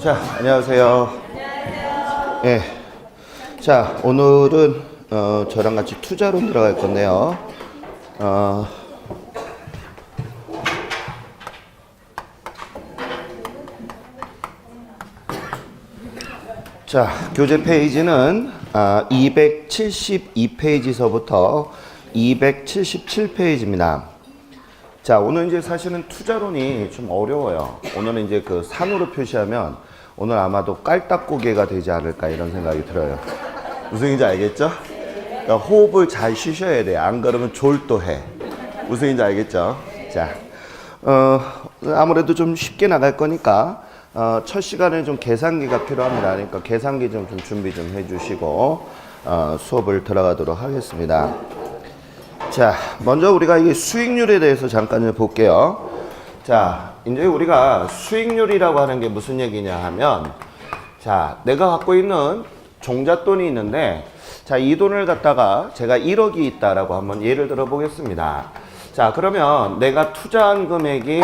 자, 안녕하세요. 예. 자, 오늘은 저랑 같이 투자로 들어갈 건데요. 자, 교재 페이지는 272페이지서부터 277페이지입니다. 자, 오늘 이제 사실은 투자론이 좀 어려워요. 오늘은 이제 그 산으로 표시하면 오늘 아마도 깔딱고개가 되지 않을까 이런 생각이 들어요. 무슨 얘기인지 알겠죠? 그러니까 호흡을 잘 쉬셔야 돼. 안 그러면 졸도해. 무슨 얘기인지 알겠죠? 자, 아무래도 좀 쉽게 나갈 거니까 첫 시간에 좀 계산기가 필요합니다. 그러니까 계산기 좀 준비 좀 해주시고 수업을 들어가도록 하겠습니다. 자, 먼저 우리가 이 수익률에 대해서 잠깐 볼게요. 자, 이제 우리가 수익률이라고 하는 게 무슨 얘기냐 하면, 자, 내가 갖고 있는 종잣돈이 있는데, 자, 이 돈을 갖다가 제가 1억이 있다라고 한번 예를 들어 보겠습니다. 자, 그러면 내가 투자한 금액이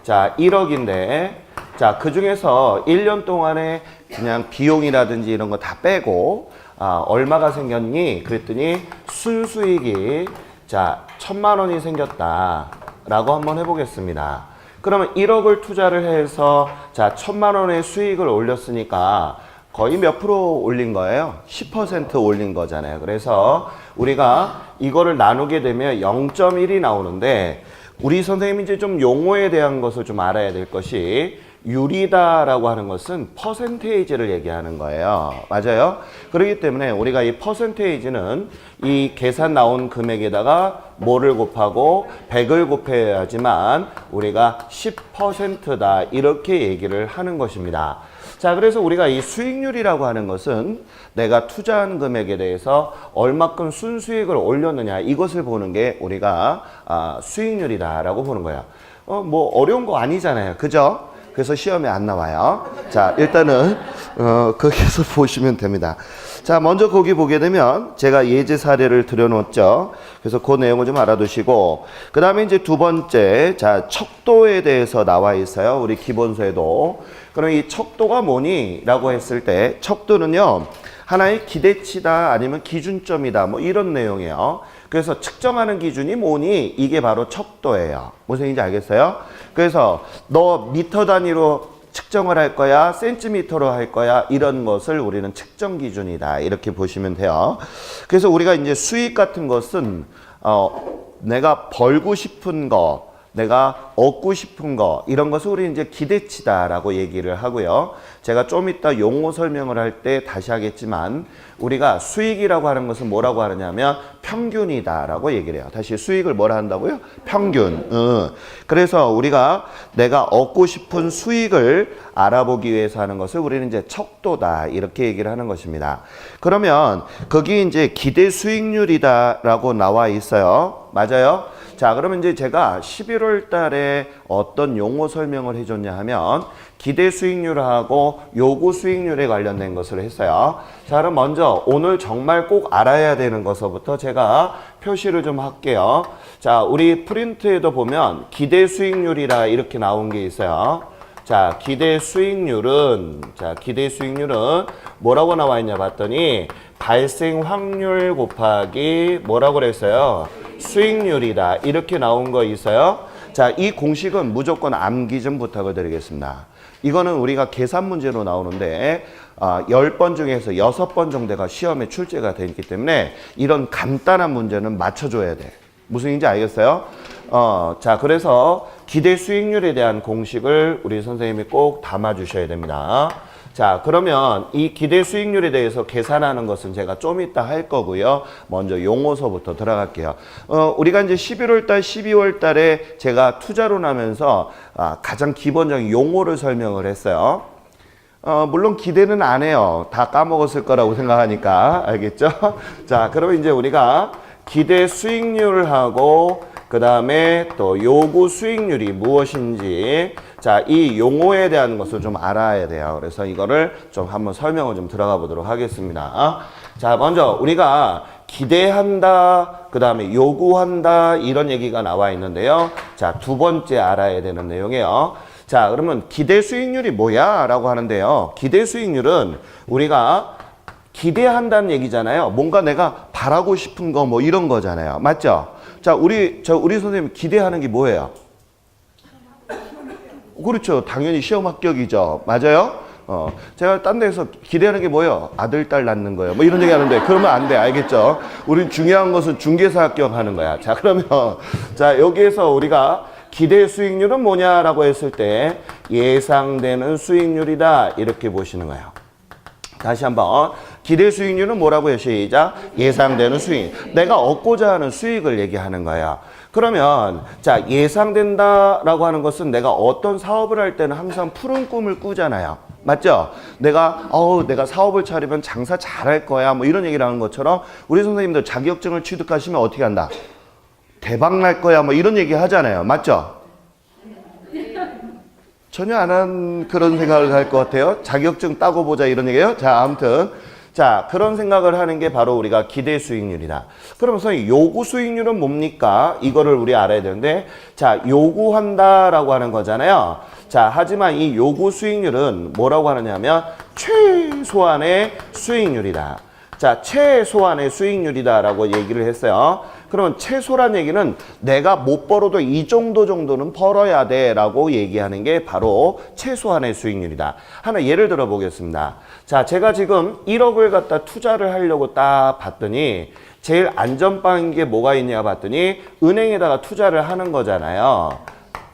자, 1억인데, 자, 그 중에서 1년 동안에 그냥 비용이라든지 이런 거 다 빼고, 얼마가 생겼니? 그랬더니 순수익이 자, 1,000만 원이 생겼다라고 한번 해보겠습니다. 그러면 1억을 투자를 해서 자, 1,000만 원의 수익을 올렸으니까 거의 몇 프로 올린 거예요? 10% 올린 거잖아요. 그래서 우리가 이거를 나누게 되면 0.1이 나오는데, 우리 선생님이 이제 좀 용어에 대한 것을 좀 알아야 될 것이, 유리다라고 하는 것은 퍼센테이지를 얘기하는 거예요. 맞아요? 그렇기 때문에 우리가 이 퍼센테이지는 이 계산 나온 금액에다가 뭐를 곱하고 100을 곱해야지만 우리가 10%다 이렇게 얘기를 하는 것입니다. 자, 그래서 우리가 이 수익률이라고 하는 것은 내가 투자한 금액에 대해서 얼마큼 순수익을 올렸느냐, 이것을 보는 게 우리가 수익률이다라고 보는 거예요. 뭐 어려운 거 아니잖아요. 그죠? 그래서 시험에 안 나와요. 자, 일단은 거기서 보시면 됩니다. 자, 먼저 거기 보게 되면 제가 예제 사례를 들여놓았죠. 그래서 그 내용을 좀 알아두시고, 그 다음에 이제 두 번째, 자, 척도에 대해서 나와 있어요. 우리 기본서에도. 그럼 이 척도가 뭐니? 라고 했을 때, 척도는요, 하나의 기대치다 아니면 기준점이다 뭐 이런 내용이에요. 그래서 측정하는 기준이 뭐니? 이게 바로 척도예요. 무슨 얘기인지 알겠어요? 그래서 너 미터 단위로 측정을 할 거야? 센티미터로 할 거야? 이런 것을 우리는 측정 기준이다. 이렇게 보시면 돼요. 그래서 우리가 이제 수익 같은 것은 내가 벌고 싶은 거, 내가 얻고 싶은 거, 이런 것을 우리 이제 기대치다라고 얘기를 하고요. 제가 좀 이따 용어 설명을 할 때 다시 하겠지만, 우리가 수익이라고 하는 것은 뭐라고 하느냐면 평균이다라고 얘기를 해요. 다시 수익을 뭐라 한다고요? 평균. 그래서 우리가 내가 얻고 싶은 수익을 알아보기 위해서 하는 것을 우리는 이제 척도다 이렇게 얘기를 하는 것입니다. 그러면 거기 이제 기대 수익률이다라고 나와 있어요. 맞아요? 자, 그러면 이제 제가 11월 달에 어떤 용어 설명을 해줬냐 하면 기대 수익률하고 요구 수익률에 관련된 것을 했어요. 자, 그럼 먼저 오늘 정말 꼭 알아야 되는 것부터 제가 표시를 좀 할게요. 자, 우리 프린트에도 보면 기대 수익률이라 이렇게 나온 게 있어요. 자, 기대 수익률은 뭐라고 나와 있냐 봤더니 발생 확률 곱하기 뭐라고 그랬어요? 수익률이다. 이렇게 나온 거 있어요. 자, 이 공식은 무조건 암기 좀 부탁을 드리겠습니다. 이거는 우리가 계산 문제로 나오는데 10번 중에서 6번 정도가 시험에 출제가 되어 있기 때문에 이런 간단한 문제는 맞춰줘야 돼. 무슨 얘기인지 알겠어요? 자, 그래서 기대 수익률에 대한 공식을 우리 선생님이 꼭 담아주셔야 됩니다. 자, 그러면 이 기대 수익률에 대해서 계산하는 것은 제가 좀 이따 할 거고요. 먼저 용어서부터 들어갈게요. 우리가 이제 11월 달, 12월 달에 제가 투자론 하면서 가장 기본적인 용어를 설명을 했어요. 물론 기대는 안 해요. 다 까먹었을 거라고 생각하니까. 알겠죠? 자, 그러면 이제 우리가 기대 수익률하고 그 다음에 또 요구 수익률이 무엇인지, 자, 이 용어에 대한 것을 좀 알아야 돼요. 그래서 이거를 좀 한번 설명을 좀 들어가 보도록 하겠습니다. 자, 먼저 우리가 기대한다, 그 다음에 요구한다, 이런 얘기가 나와 있는데요. 자, 두 번째 알아야 되는 내용이에요. 자, 그러면 기대 수익률이 뭐야? 라고 하는데요. 기대 수익률은 우리가 기대한다는 얘기잖아요. 뭔가 내가 바라고 싶은 거 뭐 이런 거잖아요. 맞죠? 자, 우리 선생님 기대하는 게 뭐예요? 그렇죠. 당연히 시험 합격이죠. 맞아요? 제가 딴 데서 기대하는 게 뭐예요? 아들, 딸 낳는 거예요. 뭐 이런 얘기 하는데 그러면 안 돼. 알겠죠? 우린 중요한 것은 중개사 합격하는 거야. 자, 그러면 자, 여기에서 우리가 기대 수익률은 뭐냐라고 했을 때 예상되는 수익률이다. 이렇게 보시는 거예요. 다시 한번 기대 수익률은 뭐라고 해요? 시작. 예상되는 수익. 내가 얻고자 하는 수익을 얘기하는 거예요. 그러면 자, 예상된다라고 하는 것은 내가 어떤 사업을 할 때는 항상 푸른 꿈을 꾸잖아요. 맞죠? 내가 사업을 차리면 장사 잘할 거야. 뭐 이런 얘기를 하는 것처럼 우리 선생님들 자격증을 취득하시면 어떻게 한다? 대박 날 거야. 뭐 이런 얘기 하잖아요. 맞죠? 전혀 안 한 그런 생각을 할 것 같아요. 자격증 따고 보자 이런 얘기예요. 자, 아무튼 자, 그런 생각을 하는 게 바로 우리가 기대 수익률이다. 그러면서 요구 수익률은 뭡니까? 이거를 우리 알아야 되는데, 자, 요구한다라고 하는 거잖아요. 자, 하지만 이 요구 수익률은 뭐라고 하느냐면 최소한의 수익률이다. 자, 최소한의 수익률이다라고 얘기를 했어요. 그러면 최소란 얘기는 내가 못 벌어도 이 정도는 벌어야 돼라고 얘기하는 게 바로 최소한의 수익률이다. 하나 예를 들어 보겠습니다. 자, 제가 지금 1억을 갖다 투자를 하려고 딱 봤더니 제일 안전빵인 게 뭐가 있냐 봤더니 은행에다가 투자를 하는 거잖아요.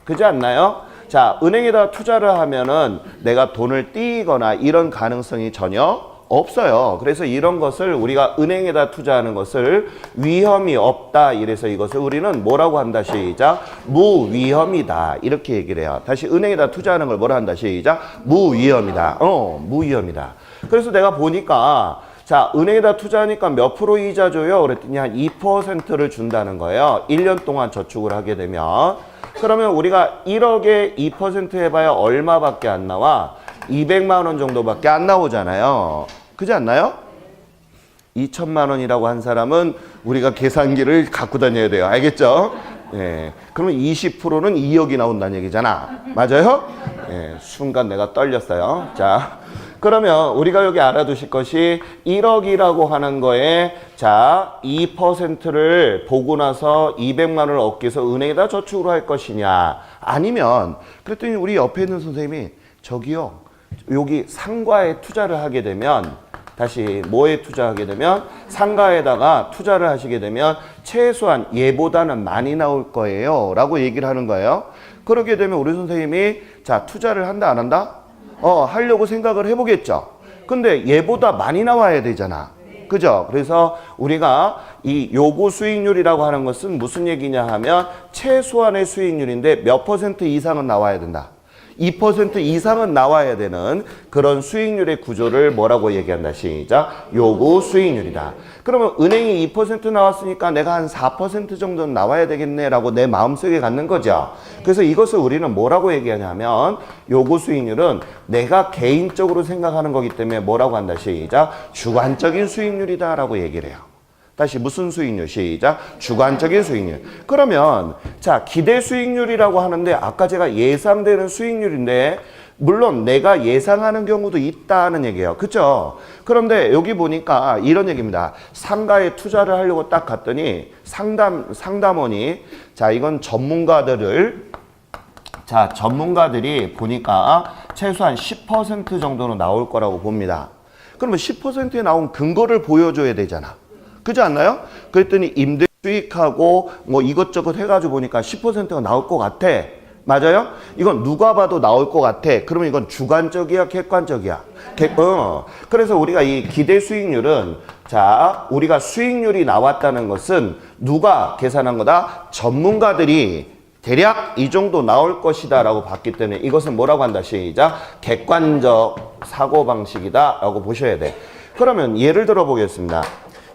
그렇지 않나요? 자, 은행에다가 투자를 하면은 내가 돈을 띄거나 이런 가능성이 전혀 없어요. 그래서 이런 것을 우리가 은행에다 투자하는 것을 위험이 없다. 이래서 이것을 우리는 뭐라고 한다. 시작. 무위험이다. 이렇게 얘기를 해요. 다시 은행에다 투자하는 걸 뭐라 한다. 시작. 무위험이다. 무위험이다. 그래서 내가 보니까 자, 은행에다 투자하니까 몇 프로 이자 줘요? 그랬더니 한 2%를 준다는 거예요. 1년 동안 저축을 하게 되면. 그러면 우리가 1억에 2% 해봐야 얼마밖에 안 나와? 200만 원 정도밖에 안 나오잖아요. 그렇지 않나요? 2천만 원이라고 한 사람은 우리가 계산기를 갖고 다녀야 돼요. 알겠죠? 예. 그러면 20%는 2억이 나온다는 얘기잖아. 맞아요? 예. 순간 내가 떨렸어요. 자, 그러면 우리가 여기 알아두실 것이 1억이라고 하는 거에 자, 2%를 보고 나서 200만 원을 얻기 위해서 은행에다 저축을 할 것이냐. 아니면 그랬더니 우리 옆에 있는 선생님이 저기요. 여기 상가에 투자를 하게 되면 다시 뭐에 투자하게 되면 상가에다가 투자를 하시게 되면 최소한 얘보다는 많이 나올 거예요 라고 얘기를 하는 거예요. 그렇게 되면 우리 선생님이 자, 투자를 한다 안 한다? 하려고 생각을 해보겠죠. 근데 얘보다 많이 나와야 되잖아. 그죠? 그래서 우리가 이 요구 수익률이라고 하는 것은 무슨 얘기냐 하면 최소한의 수익률인데 몇 퍼센트 이상은 나와야 된다. 2% 이상은 나와야 되는 그런 수익률의 구조를 뭐라고 얘기한다. 시작. 요구 수익률이다. 그러면 은행이 2% 나왔으니까 내가 한 4% 정도는 나와야 되겠네라고 내 마음속에 갖는 거죠. 그래서 이것을 우리는 뭐라고 얘기하냐면 요구 수익률은 내가 개인적으로 생각하는 거기 때문에 뭐라고 한다. 시작. 주관적인 수익률이다라고 얘기를 해요. 다시 무슨 수익률? 시작. 주관적인 수익률. 그러면 자, 기대 수익률이라고 하는데 아까 제가 예상되는 수익률인데 물론 내가 예상하는 경우도 있다는 얘기예요. 그렇죠? 그런데 여기 보니까 이런 얘기입니다. 상가에 투자를 하려고 딱 갔더니 상담원이 자, 이건 전문가들이 보니까 최소한 10% 정도는 나올 거라고 봅니다. 그러면 10%에 나온 근거를 보여줘야 되잖아. 그렇지 않나요? 그랬더니 임대 수익하고 뭐 이것저것 해가지고 보니까 10%가 나올 것 같아. 맞아요? 이건 누가 봐도 나올 것 같아. 그러면 이건 주관적이야, 객관적이야? 그래서 우리가 이 기대 수익률은 자, 우리가 수익률이 나왔다는 것은 누가 계산한 거다? 전문가들이 대략 이 정도 나올 것이다 라고 봤기 때문에 이것은 뭐라고 한다. 시작. 객관적 사고방식이다 라고 보셔야 돼. 그러면 예를 들어 보겠습니다.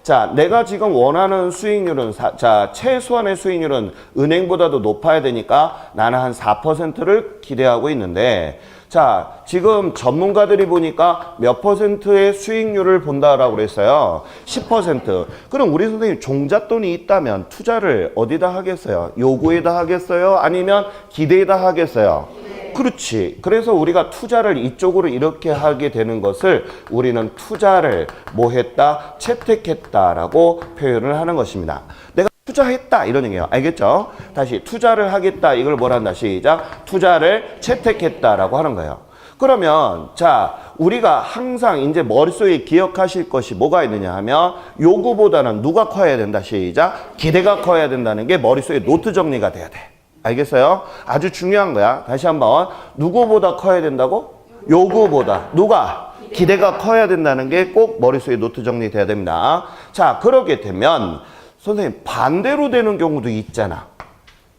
자, 내가 지금 원하는 수익률은 자, 최소한의 수익률은 은행보다도 높아야 되니까 나는 한 4%를 기대하고 있는데 자, 지금 전문가들이 보니까 몇 퍼센트의 수익률을 본다라고 그랬어요. 10%. 그럼 우리 선생님 종잣돈이 있다면 투자를 어디다 하겠어요? 요구에다 하겠어요? 아니면 기대에다 하겠어요? 그렇지. 그래서 우리가 투자를 이쪽으로 이렇게 하게 되는 것을 우리는 투자를 뭐 했다? 채택했다라고 표현을 하는 것입니다. 내가 투자했다 이런 얘기예요. 알겠죠? 다시 투자를 하겠다 이걸 뭐라 한다? 시작. 투자를 채택했다라고 하는 거예요. 그러면 자 우리가 항상 이제 머릿속에 기억하실 것이 뭐가 있느냐 하면 요구보다는 누가 커야 된다. 시작. 기대가 커야 된다는 게 머릿속에 노트 정리가 돼야 돼. 알겠어요? 아주 중요한 거야. 다시 한번 누구보다 커야 된다고? 요구보다. 누가? 기대가 커야 된다는 게 꼭 머릿속에 노트 정리돼야 됩니다. 자 그러게 되면 선생님 반대로 되는 경우도 있잖아.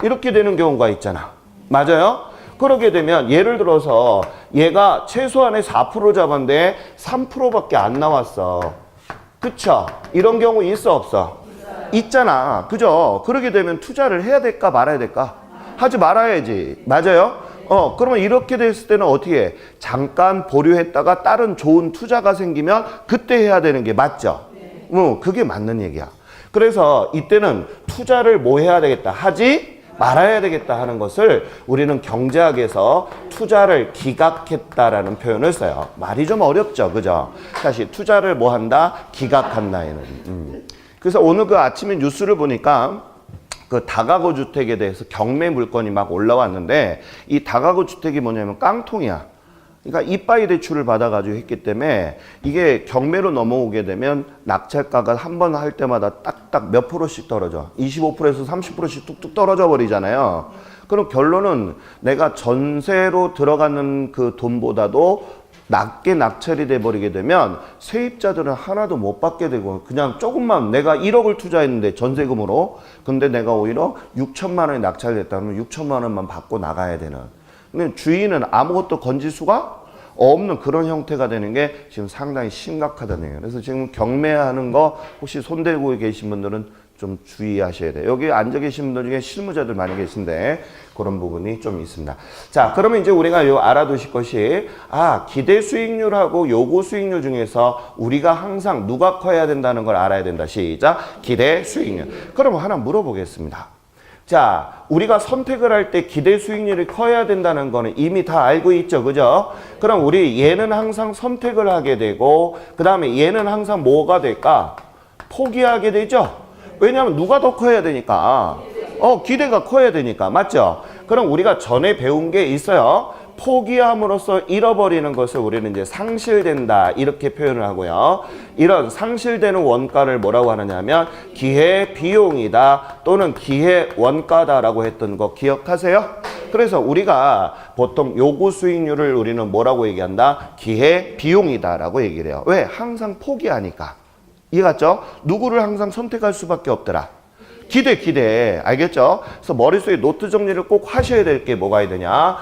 이렇게 되는 경우가 있잖아. 맞아요? 그러게 되면 예를 들어서 얘가 최소한의 4% 잡았는데 3%밖에 안 나왔어. 그쵸? 이런 경우 있어 없어? 있잖아. 그죠? 그러게 되면 투자를 해야 될까 말아야 될까? 하지 말아야지. 맞아요? 그러면 이렇게 됐을 때는 어떻게 해? 잠깐 보류했다가 다른 좋은 투자가 생기면 그때 해야 되는 게 맞죠? 그게 맞는 얘기야. 그래서 이때는 투자를 뭐 해야 되겠다? 하지 말아야 되겠다 하는 것을 우리는 경제학에서 투자를 기각했다라는 표현을 써요. 말이 좀 어렵죠. 그죠? 다시 투자를 뭐 한다? 기각한다. 그래서 오늘 그 아침에 뉴스를 보니까 그 다가구 주택에 대해서 경매 물건이 막 올라왔는데 이 다가구 주택이 뭐냐면 깡통이야. 그러니까 이빠이 대출을 받아가지고 했기 때문에 이게 경매로 넘어오게 되면 낙찰가가 한 번 할 때마다 딱딱 몇 프로씩 떨어져. 25%에서 30%씩 뚝뚝 떨어져 버리잖아요. 그럼 결론은 내가 전세로 들어가는 그 돈보다도 낮게 낙찰이 돼버리게 되면 세입자들은 하나도 못 받게 되고 그냥 조금만 내가 1억을 투자했는데 전세금으로 근데 내가 오히려 6천만 원이 낙찰됐다 그러면 6천만 원만 받고 나가야 되는 근데 주인은 아무것도 건질 수가 없는 그런 형태가 되는 게 지금 상당히 심각하다는 얘기예요. 그래서 지금 경매하는 거 혹시 손대고 계신 분들은 좀 주의하셔야 돼요. 여기 앉아 계신 분들 중에 실무자들 많이 계신데 그런 부분이 좀 있습니다. 자, 그러면 이제 우리가 요 알아두실 것이 기대 수익률하고 요구 수익률 중에서 우리가 항상 누가 커야 된다는 걸 알아야 된다. 시작. 기대 수익률. 그럼 하나 물어보겠습니다. 자, 우리가 선택을 할 때 기대 수익률이 커야 된다는 거는 이미 다 알고 있죠. 그죠? 그럼 우리 얘는 항상 선택을 하게 되고 그 다음에 얘는 항상 뭐가 될까? 포기하게 되죠. 왜냐하면 누가 더 커야 되니까 기대가 커야 되니까 맞죠? 그럼 우리가 전에 배운 게 있어요. 포기함으로써 잃어버리는 것을 우리는 이제 상실된다 이렇게 표현을 하고요. 이런 상실되는 원가를 뭐라고 하느냐면 기회 비용이다 또는 기회 원가다라고 했던 거 기억하세요? 그래서 우리가 보통 요구 수익률을 우리는 뭐라고 얘기한다? 기회 비용이다라고 얘기를 해요. 왜? 항상 포기하니까. 이해갔죠? 누구를 항상 선택할 수밖에 없더라. 기대. 알겠죠? 그래서 머릿속에 노트 정리를 꼭 하셔야 될 게 뭐가 되냐?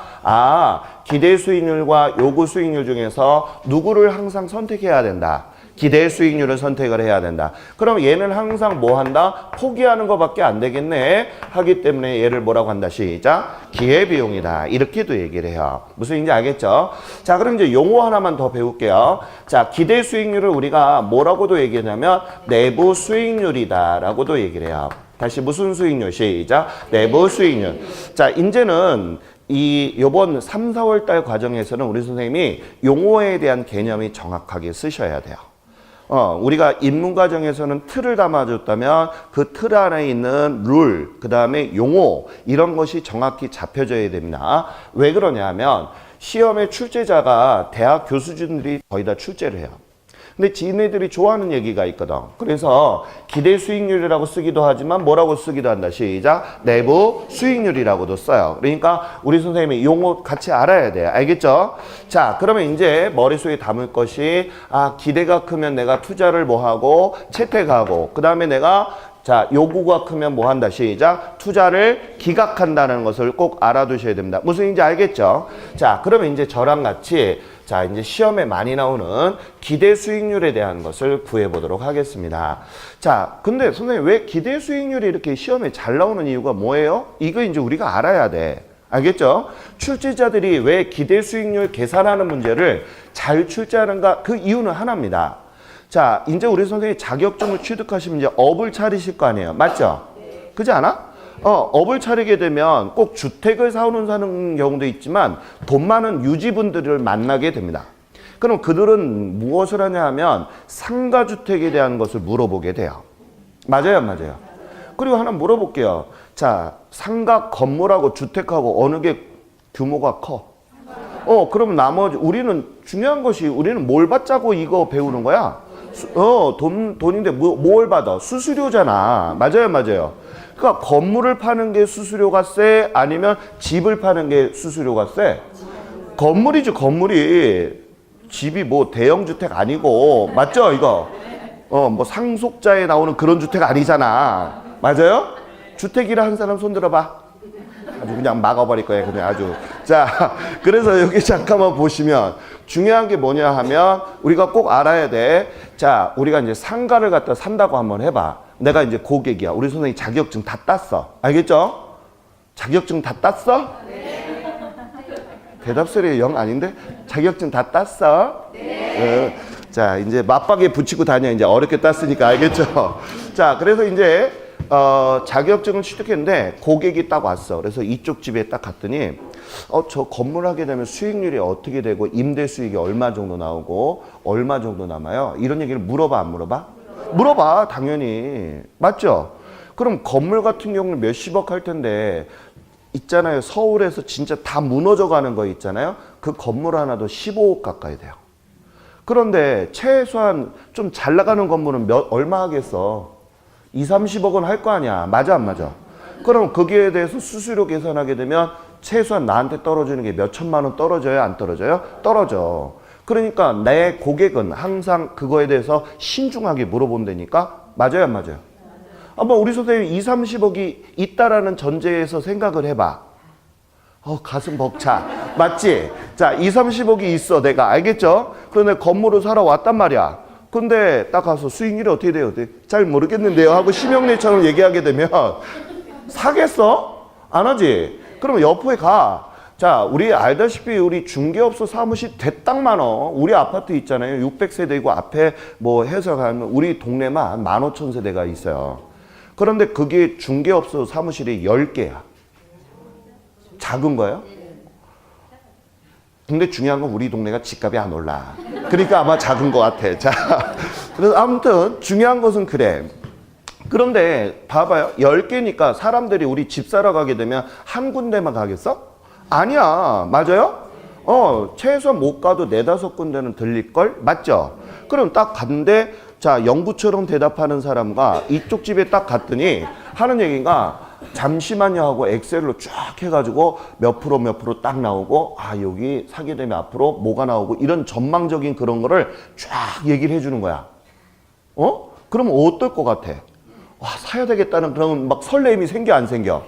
기대 수익률과 요구 수익률 중에서 누구를 항상 선택해야 된다. 기대 수익률을 선택을 해야 된다. 그럼 얘는 항상 뭐 한다? 포기하는 것밖에 안 되겠네. 하기 때문에 얘를 뭐라고 한다? 시작. 기회비용이다. 이렇게도 얘기를 해요. 무슨 얘기인지 알겠죠? 자, 그럼 이제 용어 하나만 더 배울게요. 자, 기대 수익률을 우리가 뭐라고도 얘기하냐면 내부 수익률이다. 라고도 얘기를 해요. 다시 무슨 수익률? 시작. 내부 수익률. 자, 이제는 요번 3, 4월 달 과정에서는 우리 선생님이 용어에 대한 개념이 정확하게 쓰셔야 돼요. 우리가 입문 과정에서는 틀을 담아줬다면 그 틀 안에 있는 룰, 그 다음에 용어 이런 것이 정확히 잡혀져야 됩니다. 왜 그러냐면 시험의 출제자가 대학 교수진들이 거의 다 출제를 해요. 근데 지네들이 좋아하는 얘기가 있거든. 그래서 기대 수익률이라고 쓰기도 하지만 뭐라고 쓰기도 한다. 시작. 내부 수익률이라고도 써요. 그러니까 우리 선생님이 용어 같이 알아야 돼요. 알겠죠? 자, 그러면 이제 머릿속에 담을 것이 기대가 크면 내가 투자를 뭐하고 채택하고 그 다음에 내가 요구가 크면 뭐 한다. 시작. 투자를 기각한다는 것을 꼭 알아두셔야 됩니다. 무슨 얘기인지 알겠죠? 자, 그러면 이제 저랑 같이 이제 시험에 많이 나오는 기대 수익률에 대한 것을 구해보도록 하겠습니다. 자, 근데 선생님 왜 기대 수익률이 이렇게 시험에 잘 나오는 이유가 뭐예요? 이거 이제 우리가 알아야 돼. 알겠죠? 출제자들이 왜 기대 수익률 계산하는 문제를 잘 출제하는가? 그 이유는 하나입니다. 자, 이제 우리 선생님이 자격증을 취득하시면 이제 업을 차리실 거 아니에요. 맞죠? 그렇지 않아? 업을 차리게 되면 꼭 주택을 사는 경우도 있지만 돈 많은 유지분들을 만나게 됩니다. 그럼 그들은 무엇을 하냐 하면 상가주택에 대한 것을 물어보게 돼요. 맞아요, 안 맞아요? 그리고 하나 물어볼게요. 자, 상가 건물하고 주택하고 어느 게 규모가 커? 그럼 나머지 우리는 중요한 것이 우리는 뭘 받자고 이거 배우는 거야? 돈인데 뭘 받아? 수수료잖아. 맞아요, 맞아요. 그러니까 건물을 파는 게 수수료가 세? 아니면 집을 파는 게 수수료가 세? 건물이죠, 건물이. 집이 뭐 대형 주택 아니고, 맞죠, 이거? 뭐 상속자에 나오는 그런 주택 아니잖아. 맞아요? 주택이라 한 사람 손 들어봐. 아주 그냥 막아버릴 거예요, 그냥 아주. 자, 그래서 여기 잠깐만 보시면 중요한 게 뭐냐 하면 우리가 꼭 알아야 돼. 자, 우리가 이제 상가를 갖다 산다고 한번 해봐. 내가 이제 고객이야. 우리 선생님 자격증 다 땄어. 알겠죠? 자격증 다 땄어? 네. 대답 소리 영 아닌데? 자격증 다 땄어? 네. 자, 이제 맞박에 붙이고 다녀. 이제 어렵게 땄으니까 알겠죠? 자, 그래서 이제 자격증을 취득했는데 고객이 딱 왔어. 그래서 이쪽 집에 딱 갔더니 저 건물 하게 되면 수익률이 어떻게 되고 임대 수익이 얼마 정도 나오고 얼마 정도 남아요? 이런 얘기를 물어봐, 안 물어봐? 물어봐, 당연히. 맞죠? 그럼 건물 같은 경우는 몇십억 할 텐데 있잖아요. 서울에서 진짜 다 무너져 가는 거 있잖아요. 그 건물 하나도 15억 가까이 돼요. 그런데 최소한 좀 잘 나가는 건물은 얼마 하겠어? 2, 30억은 할 거 아니야. 맞아, 안 맞아? 그럼 거기에 대해서 수수료 계산하게 되면 최소한 나한테 떨어지는 게 몇 천만 원 떨어져요? 안 떨어져요? 떨어져. 그러니까 내 고객은 항상 그거에 대해서 신중하게 물어본다니까? 맞아요, 안 맞아요? 한번 우리 선생님 2, 30억이 있다라는 전제에서 생각을 해봐. 가슴 벅차. 맞지? 자, 2, 30억이 있어. 내가 알겠죠? 그런데 건물을 사러 왔단 말이야. 근데 딱 가서 수익률이 어떻게 돼요? 잘 모르겠는데요 하고 심형래처럼 얘기하게 되면 사겠어? 안 하지? 그러면 옆에 가. 자, 우리 알다시피 우리 중개업소 사무실 대딱 많어. 우리 아파트 있잖아요. 600세대이고 앞에 뭐 해서 가면 우리 동네만 15,000세대가 있어요. 그런데 그게 중개업소 사무실이 10개야. 작은 거예요? 근데 중요한 건 우리 동네가 집값이 안 올라. 그러니까 아마 작은 것 같아. 자, 그래서 아무튼 중요한 것은 그래. 그런데 봐봐요. 10개니까 사람들이 우리 집 사러 가게 되면 한 군데만 가겠어? 아니야. 맞아요? 최소한 못 가도 4, 5군데는 들릴걸? 맞죠? 그럼 딱 갔는데 자, 영구처럼 대답하는 사람과 이쪽 집에 딱 갔더니 하는 얘기가 잠시만요 하고 엑셀로 쫙 해가지고 몇 프로 딱 나오고 여기 사게 되면 앞으로 뭐가 나오고 이런 전망적인 그런 거를 쫙 얘기를 해주는 거야. 그러면 어떨 것 같아? 와, 사야 되겠다는 그런 막 설렘이 생겨, 안 생겨?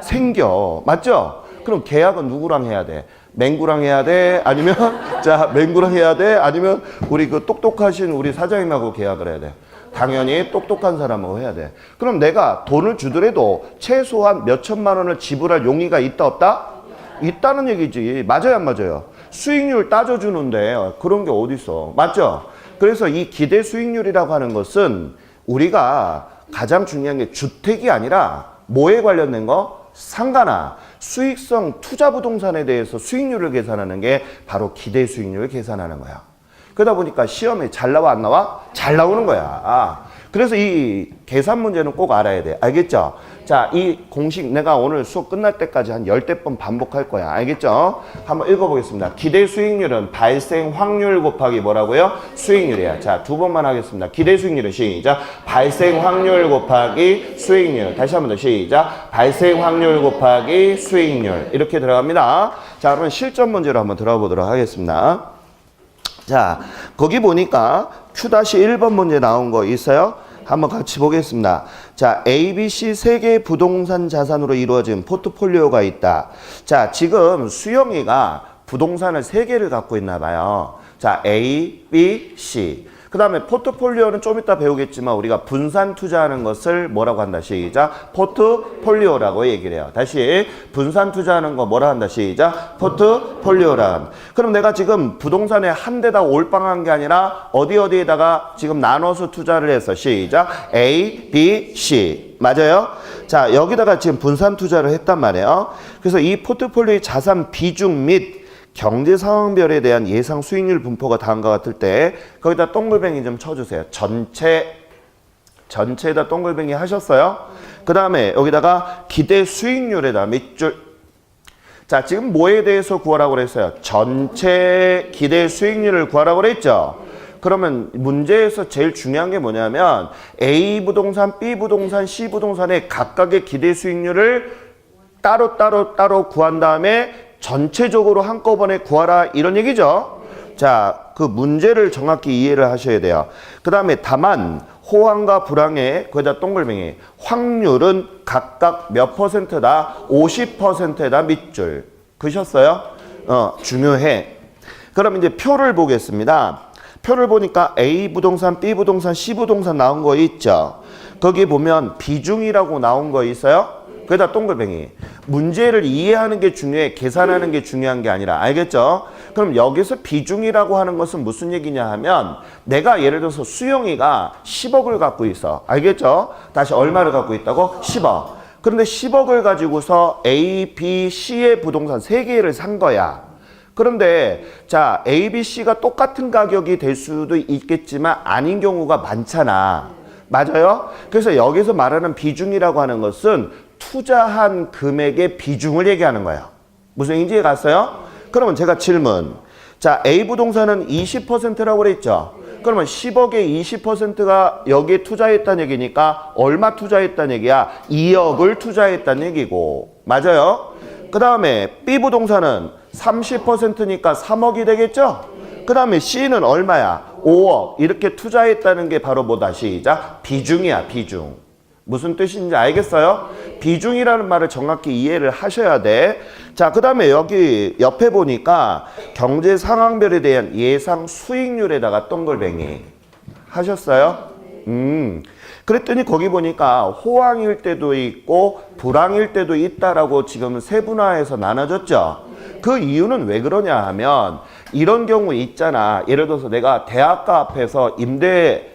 생겨. 맞죠? 그럼 계약은 누구랑 해야 돼? 맹구랑 해야 돼? 아니면 자, 맹구랑 해야 돼? 아니면 우리 그 똑똑하신 우리 사장님하고 계약을 해야 돼? 당연히 똑똑한 사람하고 해야 돼. 그럼 내가 돈을 주더라도 최소한 몇 천만 원을 지불할 용의가 있다, 없다? 있다는 얘기지. 맞아요, 안 맞아요? 수익률 따져주는데 그런 게 어디 있어? 맞죠? 그래서 이 기대 수익률이라고 하는 것은 우리가 가장 중요한 게 주택이 아니라 뭐에 관련된 거? 상가나 수익성 투자 부동산에 대해서 수익률을 계산하는 게 바로 기대 수익률을 계산하는 거야. 그러다 보니까 시험에 잘 나와, 안 나와? 잘 나오는 거야. 그래서 이 계산 문제는 꼭 알아야 돼. 알겠죠? 자, 이 공식 내가 오늘 수업 끝날 때까지 한 10대 번 반복할 거야. 알겠죠? 한번 읽어보겠습니다. 기대 수익률은 발생 확률 곱하기 뭐라고요? 수익률이야. 자, 2번만 하겠습니다. 기대 수익률은 시작. 발생 확률 곱하기 수익률. 다시 한 번 더 시작. 발생 확률 곱하기 수익률. 이렇게 들어갑니다. 자, 그러면 실전 문제로 한번 들어가 보도록 하겠습니다. 자, 거기 보니까 Q-1번 문제 나온 거 있어요? 한번 같이 보겠습니다. 자, A, B, C 세 개의 부동산 자산으로 이루어진 포트폴리오가 있다. 자, 지금 수영이가 부동산을 3개를 갖고 있나 봐요. 자, A, B, C. 그 다음에 포트폴리오는 좀 이따 배우겠지만 우리가 분산 투자하는 것을 뭐라고 한다? 시작. 포트폴리오라고 얘기를 해요. 다시 분산 투자하는 거 뭐라 한다? 시작. 포트폴리오란. 그럼 내가 지금 부동산에 한 대다 올빵한 게 아니라 어디에다가 지금 나눠서 투자를 해서 시작. A, B, C. 맞아요? 자, 여기다가 지금 분산 투자를 했단 말이에요. 그래서 이 포트폴리오의 자산 비중 및 경제 상황별에 대한 예상 수익률 분포가 다음과 같을 때 거기다 동글뱅이 좀 쳐주세요. 전체에다 동글뱅이 하셨어요? 그 다음에 여기다가 기대 수익률에다 밑줄. 자, 지금 뭐에 대해서 구하라고 그랬어요? 전체 기대 수익률을 구하라고 그랬죠? 그러면 문제에서 제일 중요한 게 뭐냐면 A 부동산, B 부동산, C 부동산의 각각의 기대 수익률을 따로 구한 다음에 전체적으로 한꺼번에 구하라 이런 얘기죠. 자, 그 문제를 정확히 이해를 하셔야 돼요. 그 다음에 다만 호황과 불황의 거기다 동글뱅이 확률은 각각 몇 %다? 50%다 밑줄. 그셨어요? 중요해. 그럼 이제 표를 보겠습니다. 표를 보니까 A 부동산, B 부동산, C 부동산 나온 거 있죠. 거기 보면 비중이라고 나온 거 있어요. 거기다 동글뱅이. 문제를 이해하는 게 중요해. 계산하는 게 중요한 게 아니라. 알겠죠? 그럼 여기서 비중이라고 하는 것은 무슨 얘기냐 하면 내가 예를 들어서 수영이가 10억을 갖고 있어. 알겠죠? 다시 얼마를 갖고 있다고? 10억. 그런데 10억을 가지고서 A, B, C의 부동산 3개를 산 거야. 그런데 자, A, B, C가 똑같은 가격이 될 수도 있겠지만 아닌 경우가 많잖아. 맞아요? 그래서 여기서 말하는 비중이라고 하는 것은 투자한 금액의 비중을 얘기하는 거예요. 무슨 얘기인지 갔어요? 그러면 제가 질문. 자, A 부동산은 20%라고 그랬죠? 그러면 10억의 20%가 여기에 투자했다는 얘기니까 얼마 투자했다는 얘기야? 2억을 투자했다는 얘기고. 맞아요? 그 다음에 B 부동산은 30%니까 3억이 되겠죠? 그 다음에 C는 얼마야? 5억. 이렇게 투자했다는 게 바로 뭐다? 시작. 비중이야, 비중. 무슨 뜻인지 알겠어요? 비중이라는 말을 정확히 이해를 하셔야 돼. 자, 그 다음에 여기 옆에 보니까 경제 상황별에 대한 예상 수익률에다가 동글뱅이 하셨어요? 그랬더니 거기 보니까 호황일 때도 있고 불황일 때도 있다라고 지금 세분화해서 나눠졌죠? 그 이유는 왜 그러냐 하면 이런 경우 있잖아. 예를 들어서 내가 대학가 앞에서 임대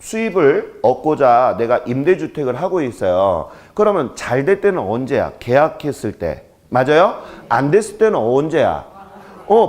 수입을 얻고자 내가 임대주택을 하고 있어요. 그러면 잘 될 때는 언제야? 계약했을 때. 맞아요? 안 됐을 때는 언제야?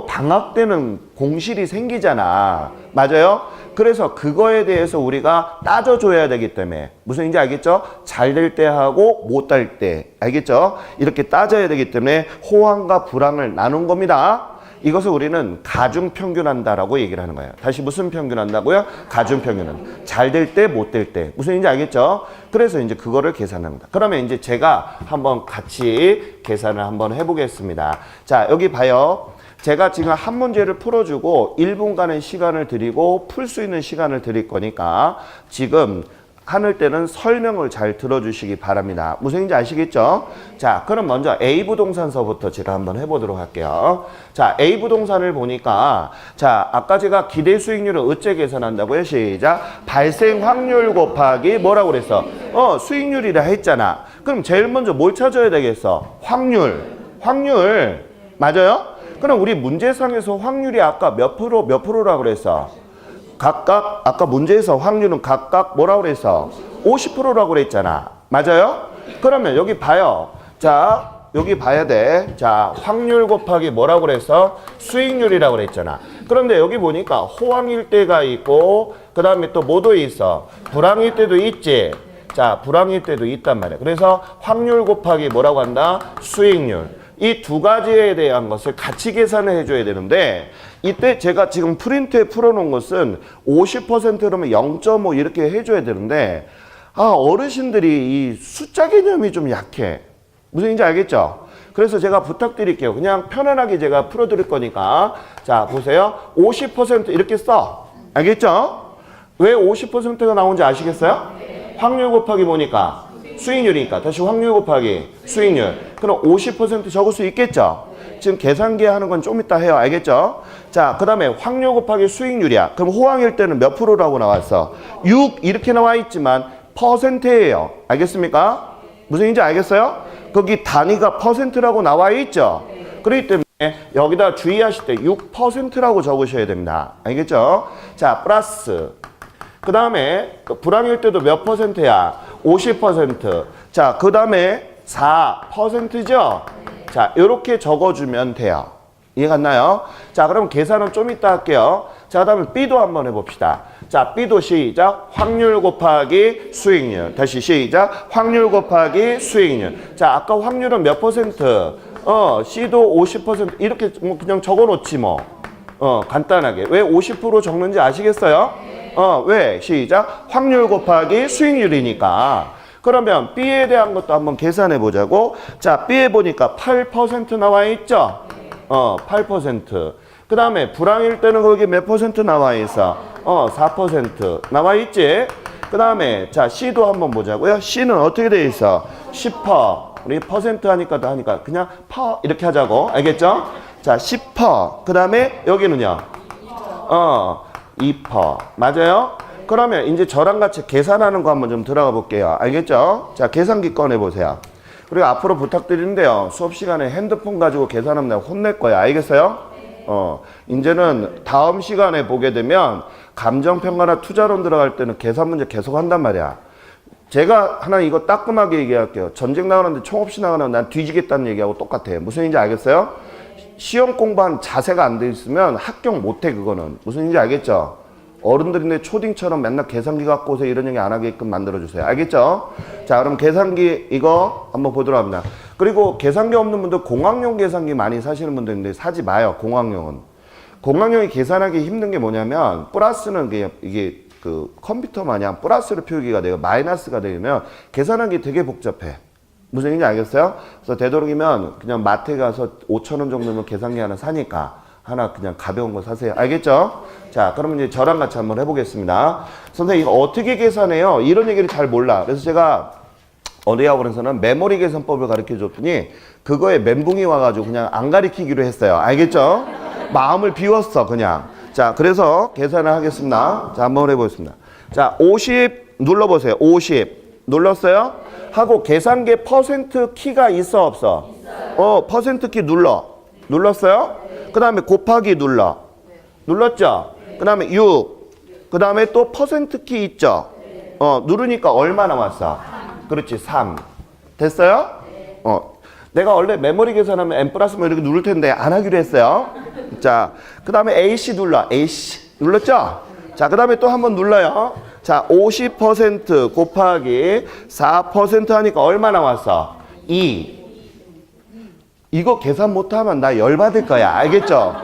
방학 때는 공실이 생기잖아. 맞아요? 그래서 그거에 대해서 우리가 따져줘야 되기 때문에 무슨 얘기인지 알겠죠? 잘 될 때 하고 못 될 때. 알겠죠? 이렇게 따져야 되기 때문에 호황과 불황을 나눈 겁니다. 이것을 우리는 가중평균한다라고 얘기를 하는 거예요. 다시 무슨 평균한다고요? 가중평균은. 잘 될 때, 못 될 때. 무슨 얘기인지 알겠죠? 그래서 이제 그거를 계산합니다. 그러면 이제 제가 한번 같이 계산을 한번 해보겠습니다. 자, 여기 봐요. 제가 지금 한 문제를 풀어주고 1분간의 시간을 드리고 풀 수 있는 시간을 드릴 거니까 지금 하늘 때는 설명을 잘 들어주시기 바랍니다. 무슨 얘기인지 아시겠죠? 자, 그럼 먼저 A 부동산서부터 제가 한번 해보도록 할게요. 자, A 부동산을 보니까 자, 아까 제가 기대 수익률을 어째 계산한다고요? 시작. 발생 확률 곱하기 뭐라고 그랬어? 수익률이라 했잖아. 그럼 제일 먼저 뭘 찾아야 되겠어? 확률. 맞아요? 그럼 우리 문제상에서 확률이 아까 몇 프로라고 그랬어? 각각 아까 문제에서 확률은 각각 뭐라고 그랬어? 50%라고 그랬잖아. 맞아요? 그러면 여기 봐요. 자, 여기 봐야 돼. 자, 확률 곱하기 뭐라고 그랬어? 수익률이라고 그랬잖아. 그런데 여기 보니까 호황일 때가 있고 그 다음에 또 뭐도 있어? 불황일 때도 있지. 자, 불황일 때도 있단 말이야. 그래서 확률 곱하기 뭐라고 한다? 수익률. 이 두 가지에 대한 것을 같이 계산을 해줘야 되는데 이때 제가 지금 프린트에 풀어놓은 것은 50%라면 0.5 이렇게 해줘야 되는데 어르신들이 이 숫자 개념이 좀 약해. 무슨 얘기인지 알겠죠? 그래서 제가 부탁드릴게요. 그냥 편안하게 제가 풀어드릴 거니까 자 보세요. 50% 이렇게 써. 알겠죠? 왜 50%가 나온지 아시겠어요? 확률 곱하기 뭐니까? 수익률이니까. 다시 확률 곱하기 수익률. 그럼 50% 적을 수 있겠죠? 지금 계산기 하는 건 좀 이따 해요. 알겠죠? 자, 그 다음에 확률 곱하기 수익률이야. 그럼 호황일 때는 몇 프로라고 나왔어? 6 이렇게 나와 있지만 퍼센트예요. 알겠습니까? 무슨 얘기인지 알겠어요? 거기 단위가 퍼센트라고 나와 있죠? 그렇기 때문에 여기다 주의하실 때 6%라고 적으셔야 됩니다. 알겠죠? 자, 플러스. 그 다음에 불황일 때도 몇 퍼센트야? 50%. 자, 그 다음에 4%죠? 자, 이렇게 적어주면 돼요. 이해 갔나요? 자, 그럼 계산은 좀 이따 할게요. 자, 그 다음에 B도 한번 해봅시다. 자, B도 시작. 확률 곱하기 수익률. 다시 시작. 확률 곱하기 수익률. 자, 아까 확률은 몇 퍼센트? C도 50% 이렇게 뭐 그냥 적어놓지 뭐. 간단하게. 왜 50% 적는지 아시겠어요? 왜? 시작. 확률 곱하기 수익률이니까. 그러면 B에 대한 것도 한번 계산해 보자고. 자, B에 보니까 8% 나와 있죠? 8%. 그 다음에 불황일 때는 거기 몇 퍼센트 나와 있어? 4% 나와 있지? 그 다음에 자, C도 한번 보자고요. C는 어떻게 돼 있어? 10%. 우리 퍼센트 하니까 그냥 퍼 이렇게 하자고. 알겠죠? 자, 10%. 그 다음에 여기는요? 2%. 맞아요? 그러면 이제 저랑 같이 계산하는 거 한번 좀 들어가 볼게요. 알겠죠? 자, 계산기 꺼내 보세요. 그리고 앞으로 부탁드리는데요. 수업 시간에 핸드폰 가지고 계산하면 내가 혼낼 거야. 알겠어요? 이제는 다음 시간에 보게 되면 감정평가나 투자론 들어갈 때는 계산 문제 계속 한단 말이야. 제가 하나 이거 따끔하게 얘기할게요. 전쟁 나가는데 총 없이 나가면 난 뒤지겠다는 얘기하고 똑같아요. 무슨 얘기인지 알겠어요? 시험 공부한 자세가 안 돼 있으면 합격 못해. 그거는 무슨 얘기인지 알겠죠? 어른들인데 초딩처럼 맨날 계산기 갖고 오세요 이런 얘기 안 하게끔 만들어주세요. 알겠죠? 자, 그럼 계산기 이거 한번 보도록 합니다. 그리고 계산기 없는 분들 공학용 계산기 많이 사시는 분들 있는데 사지 마요. 공학용은. 공학용이 계산하기 힘든 게 뭐냐면 플러스는 이게 그 컴퓨터 마냥 플러스로 표기가 돼요. 마이너스가 되면 계산하기 되게 복잡해. 무슨 얘기인지 알겠어요? 그래서 되도록이면 그냥 마트에 가서 5,000원 정도면 계산기 하나 사니까 하나 그냥 가벼운 거 사세요. 알겠죠? 자, 그러면 이제 저랑 같이 한번 해보겠습니다. 선생님, 이거 어떻게 계산해요? 이런 얘기를 잘 몰라. 그래서 제가 어디 학원에서는 메모리 계산법을 가르쳐 줬더니 그거에 멘붕이 와가지고 그냥 안 가르치기로 했어요. 알겠죠? 마음을 비웠어, 그냥. 자, 그래서 계산을 하겠습니다. 자, 한번 해보겠습니다. 자, 50 눌러보세요. 50 눌렀어요? 하고 계산기에 퍼센트 키가 있어, 없어? 퍼센트 키 눌렀어요? 그 다음에 곱하기 눌렀죠? 그 다음에 6. 그 다음에 또 퍼센트 키 있죠? 누르니까 얼마 나왔어? 그렇지, 3. 됐어요? 내가 원래 메모리 계산하면 n 플러스 뭐 이렇게 누를 텐데 안 하기로 했어요. 자, 그 다음에 AC AC. 눌렀죠? 자, 그 다음에 또 한번 눌러요. 자, 50% 곱하기 4% 하니까 얼마 나왔어? 2. 이거 계산 못하면 나 열받을 거야. 알겠죠?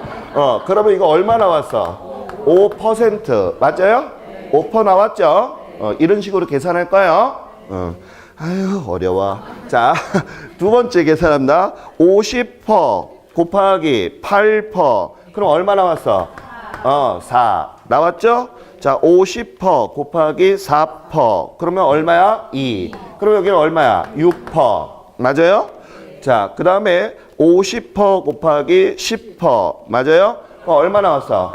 그러면 이거 얼마 나왔어? 5%. 맞아요? 5% 나왔죠? 이런 식으로 계산할 거예요. 아유, 어려워. 자, 두 번째 계산합니다. 50% 곱하기 8%. 그럼 얼마 나왔어? 4. 나왔죠? 자, 50% 곱하기 4%. 그러면 얼마야? 2. 그럼 여기는 얼마야? 6%. 맞아요? 자, 그 다음에 50% 곱하기 10%. 맞아요? 얼마 나왔어?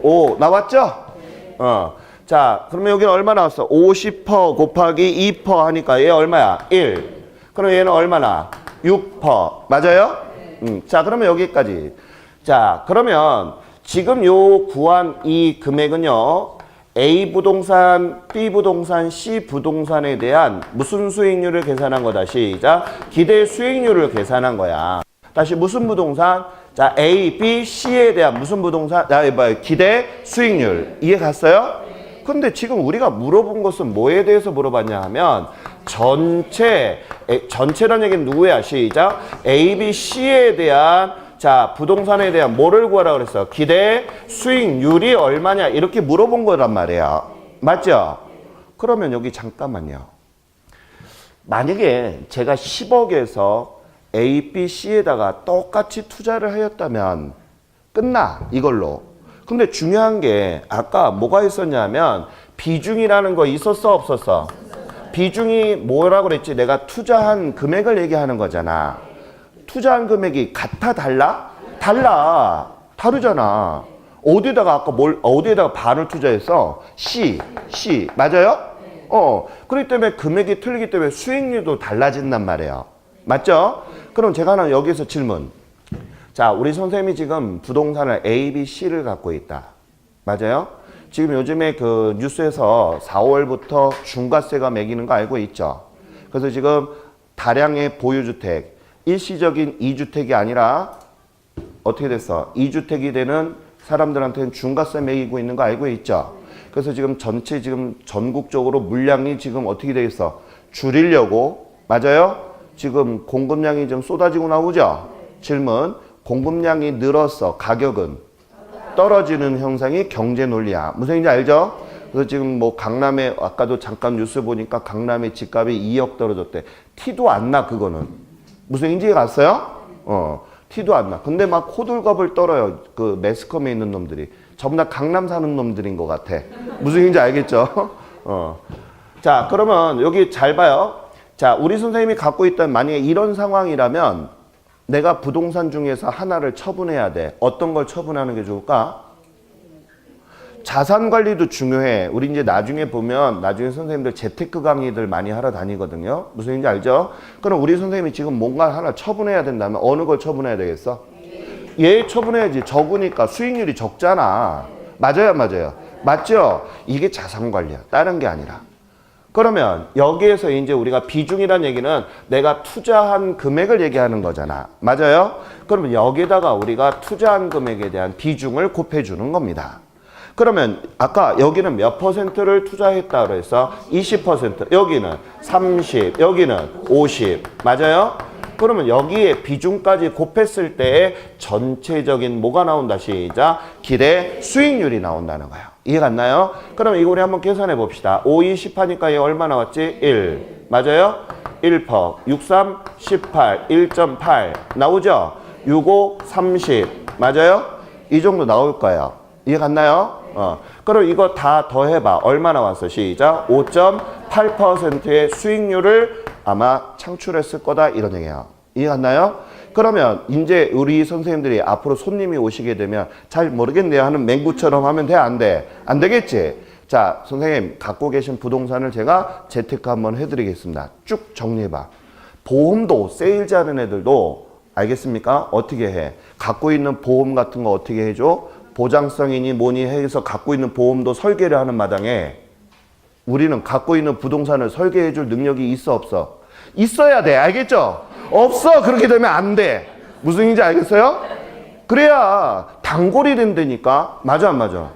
5. 나왔죠? 자, 그러면 여기는 얼마 나왔어? 50% 곱하기 2% 하니까 얘 얼마야? 1. 그럼 얘는 얼마나? 6%. 맞아요? 자, 그러면 여기까지. 자, 그러면 지금 요 구한 이 금액은요, A 부동산, B 부동산, C 부동산에 대한 무슨 수익률을 계산한 거다. 시작. 기대 수익률을 계산한 거야. 다시 무슨 부동산? 자, A, B, C에 대한 무슨 부동산? 기대 수익률. 이해 갔어요? 근데 지금 우리가 물어본 것은 뭐에 대해서 물어봤냐 하면 전체라는 얘기는 누구야? 시작. A, B, C에 대한 자, 부동산에 대한 뭐를 구하라 그랬어? 기대 수익률이 얼마냐? 이렇게 물어본 거란 말이야. 맞죠? 그러면 여기 잠깐만요. 만약에 제가 10억에서 A, B, C에다가 똑같이 투자를 하였다면 끝나, 이걸로. 근데 중요한 게 아까 뭐가 있었냐면 비중이라는 거 있었어, 없었어? 비중이 뭐라고 그랬지? 내가 투자한 금액을 얘기하는 거잖아. 투자한 금액이 같아 달라? 달라. 다르잖아. 어디에다가 아까 어디에다가 반을 투자했어? C 맞아요? 그렇기 때문에 금액이 틀리기 때문에 수익률도 달라진단 말이에요. 맞죠? 그럼 제가 하나 여기서 질문. 자, 우리 선생님이 지금 부동산을 A, B, C를 갖고 있다. 맞아요? 지금 요즘에 그 뉴스에서 4월부터 중과세가 매기는 거 알고 있죠? 그래서 지금 다량의 보유주택, 일시적인 2주택이 아니라 어떻게 됐어? 2주택이 되는 사람들한테는 중과세 매기고 있는 거 알고 있죠? 그래서 지금 전체 지금 전국적으로 물량이 지금 어떻게 돼 있어? 줄이려고, 맞아요? 지금 공급량이 좀 쏟아지고 나오죠? 질문, 공급량이 늘어서 가격은 떨어지는 형상이 경제 논리야. 무슨 얘기인지 알죠? 그래서 지금 뭐 강남에 아까도 잠깐 뉴스 보니까 강남의 집값이 2억 떨어졌대. 티도 안 나, 그거는. 무슨 얘기인지 갔어요? 티도 안 나. 근데 막 호들갑을 떨어요. 그 매스컴에 있는 놈들이. 전부 다 강남 사는 놈들인 것 같아. 무슨 얘기인지 알겠죠? 자, 그러면 여기 잘 봐요. 자, 우리 선생님이 갖고 있던 만약에 이런 상황이라면 내가 부동산 중에서 하나를 처분해야 돼. 어떤 걸 처분하는 게 좋을까? 자산 관리도 중요해. 우리 이제 나중에 보면 나중에 선생님들 재테크 강의들 많이 하러 다니거든요. 무슨 얘기인지 알죠? 그럼 우리 선생님이 지금 뭔가 하나 처분해야 된다면 어느 걸 처분해야 되겠어? 얘 처분해야지. 적으니까 수익률이 적잖아. 맞아요, 맞아요. 맞죠? 이게 자산 관리야. 다른 게 아니라. 그러면 여기에서 이제 우리가 비중이란 얘기는 내가 투자한 금액을 얘기하는 거잖아. 맞아요? 그러면 여기다가 우리가 투자한 금액에 대한 비중을 곱해주는 겁니다. 그러면 아까 여기는 몇 퍼센트를 투자했다 그래서 20%, 여기는 30, 여기는 50, 맞아요? 그러면 여기에 비중까지 곱했을 때 전체적인 뭐가 나온다? 시작. 기대 수익률이 나온다는 거예요. 이해 갔나요? 그럼 이거 우리 한번 계산해 봅시다. 5, 2, 10 하니까 얘 얼마 나왔지? 1. 맞아요? 1%. 6, 3, 18. 1.8. 나오죠? 6, 5, 30. 맞아요? 이 정도 나올 거예요. 이해 갔나요? 그럼 이거 다 더해봐. 얼마 나왔어? 시작. 5.8%의 수익률을 아마 창출했을 거다. 이런 얘기예요. 이해 갔나요? 그러면 이제 우리 선생님들이 앞으로 손님이 오시게 되면 잘 모르겠네요 하는 맹구처럼 하면 돼? 안 돼? 안 되겠지? 자, 선생님 갖고 계신 부동산을 제가 재테크 한번 해드리겠습니다. 쭉 정리해봐. 보험도 세일즈 하는 애들도 알겠습니까? 어떻게 해? 갖고 있는 보험 같은 거 어떻게 해줘? 보장성이니 뭐니 해서 갖고 있는 보험도 설계를 하는 마당에 우리는 갖고 있는 부동산을 설계해 줄 능력이 있어 없어? 있어야 돼. 알겠죠? 없어. 그렇게 되면 안 돼. 무슨 얘기인지 알겠어요? 그래야 단골이 된다니까. 맞아 안 맞아?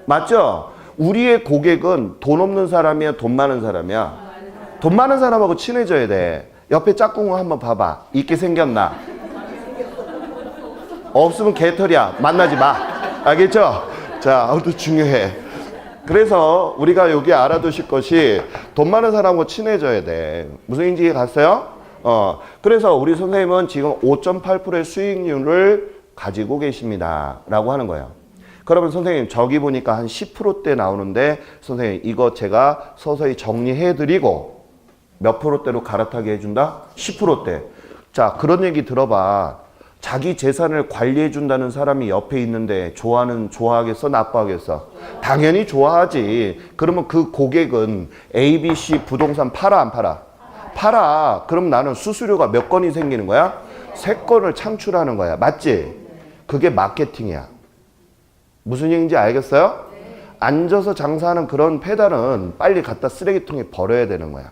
맞죠? 우리의 고객은 돈 없는 사람이야 돈 많은 사람이야? 돈 많은 사람하고 친해져야 돼. 옆에 짝꿍을 한번 봐봐. 있게 생겼나? 없으면 개털이야. 만나지 마. 알겠죠? 자, 아무튼 중요해. 그래서 우리가 여기 알아두실 것이 돈 많은 사람하고 친해져야 돼. 무슨 얘기인지 갔어요? 그래서 우리 선생님은 지금 5.8%의 수익률을 가지고 계십니다. 라고 하는 거예요. 그러면 선생님 저기 보니까 한 10%대 나오는데 선생님 이거 제가 서서히 정리해드리고 몇 %대로 갈아타게 해준다? 10%대. 자, 그런 얘기 들어봐. 자기 재산을 관리해 준다는 사람이 옆에 있는데 좋아하겠어? 나빠하겠어? 당연히 좋아하지. 그러면 그 고객은 ABC 부동산 팔아 안 팔아? 팔아. 그럼 나는 수수료가 몇 건이 생기는 거야? 3건을 창출하는 거야. 맞지? 그게 마케팅이야. 무슨 얘기인지 알겠어요? 앉아서 장사하는 그런 페달은 빨리 갖다 쓰레기통에 버려야 되는 거야.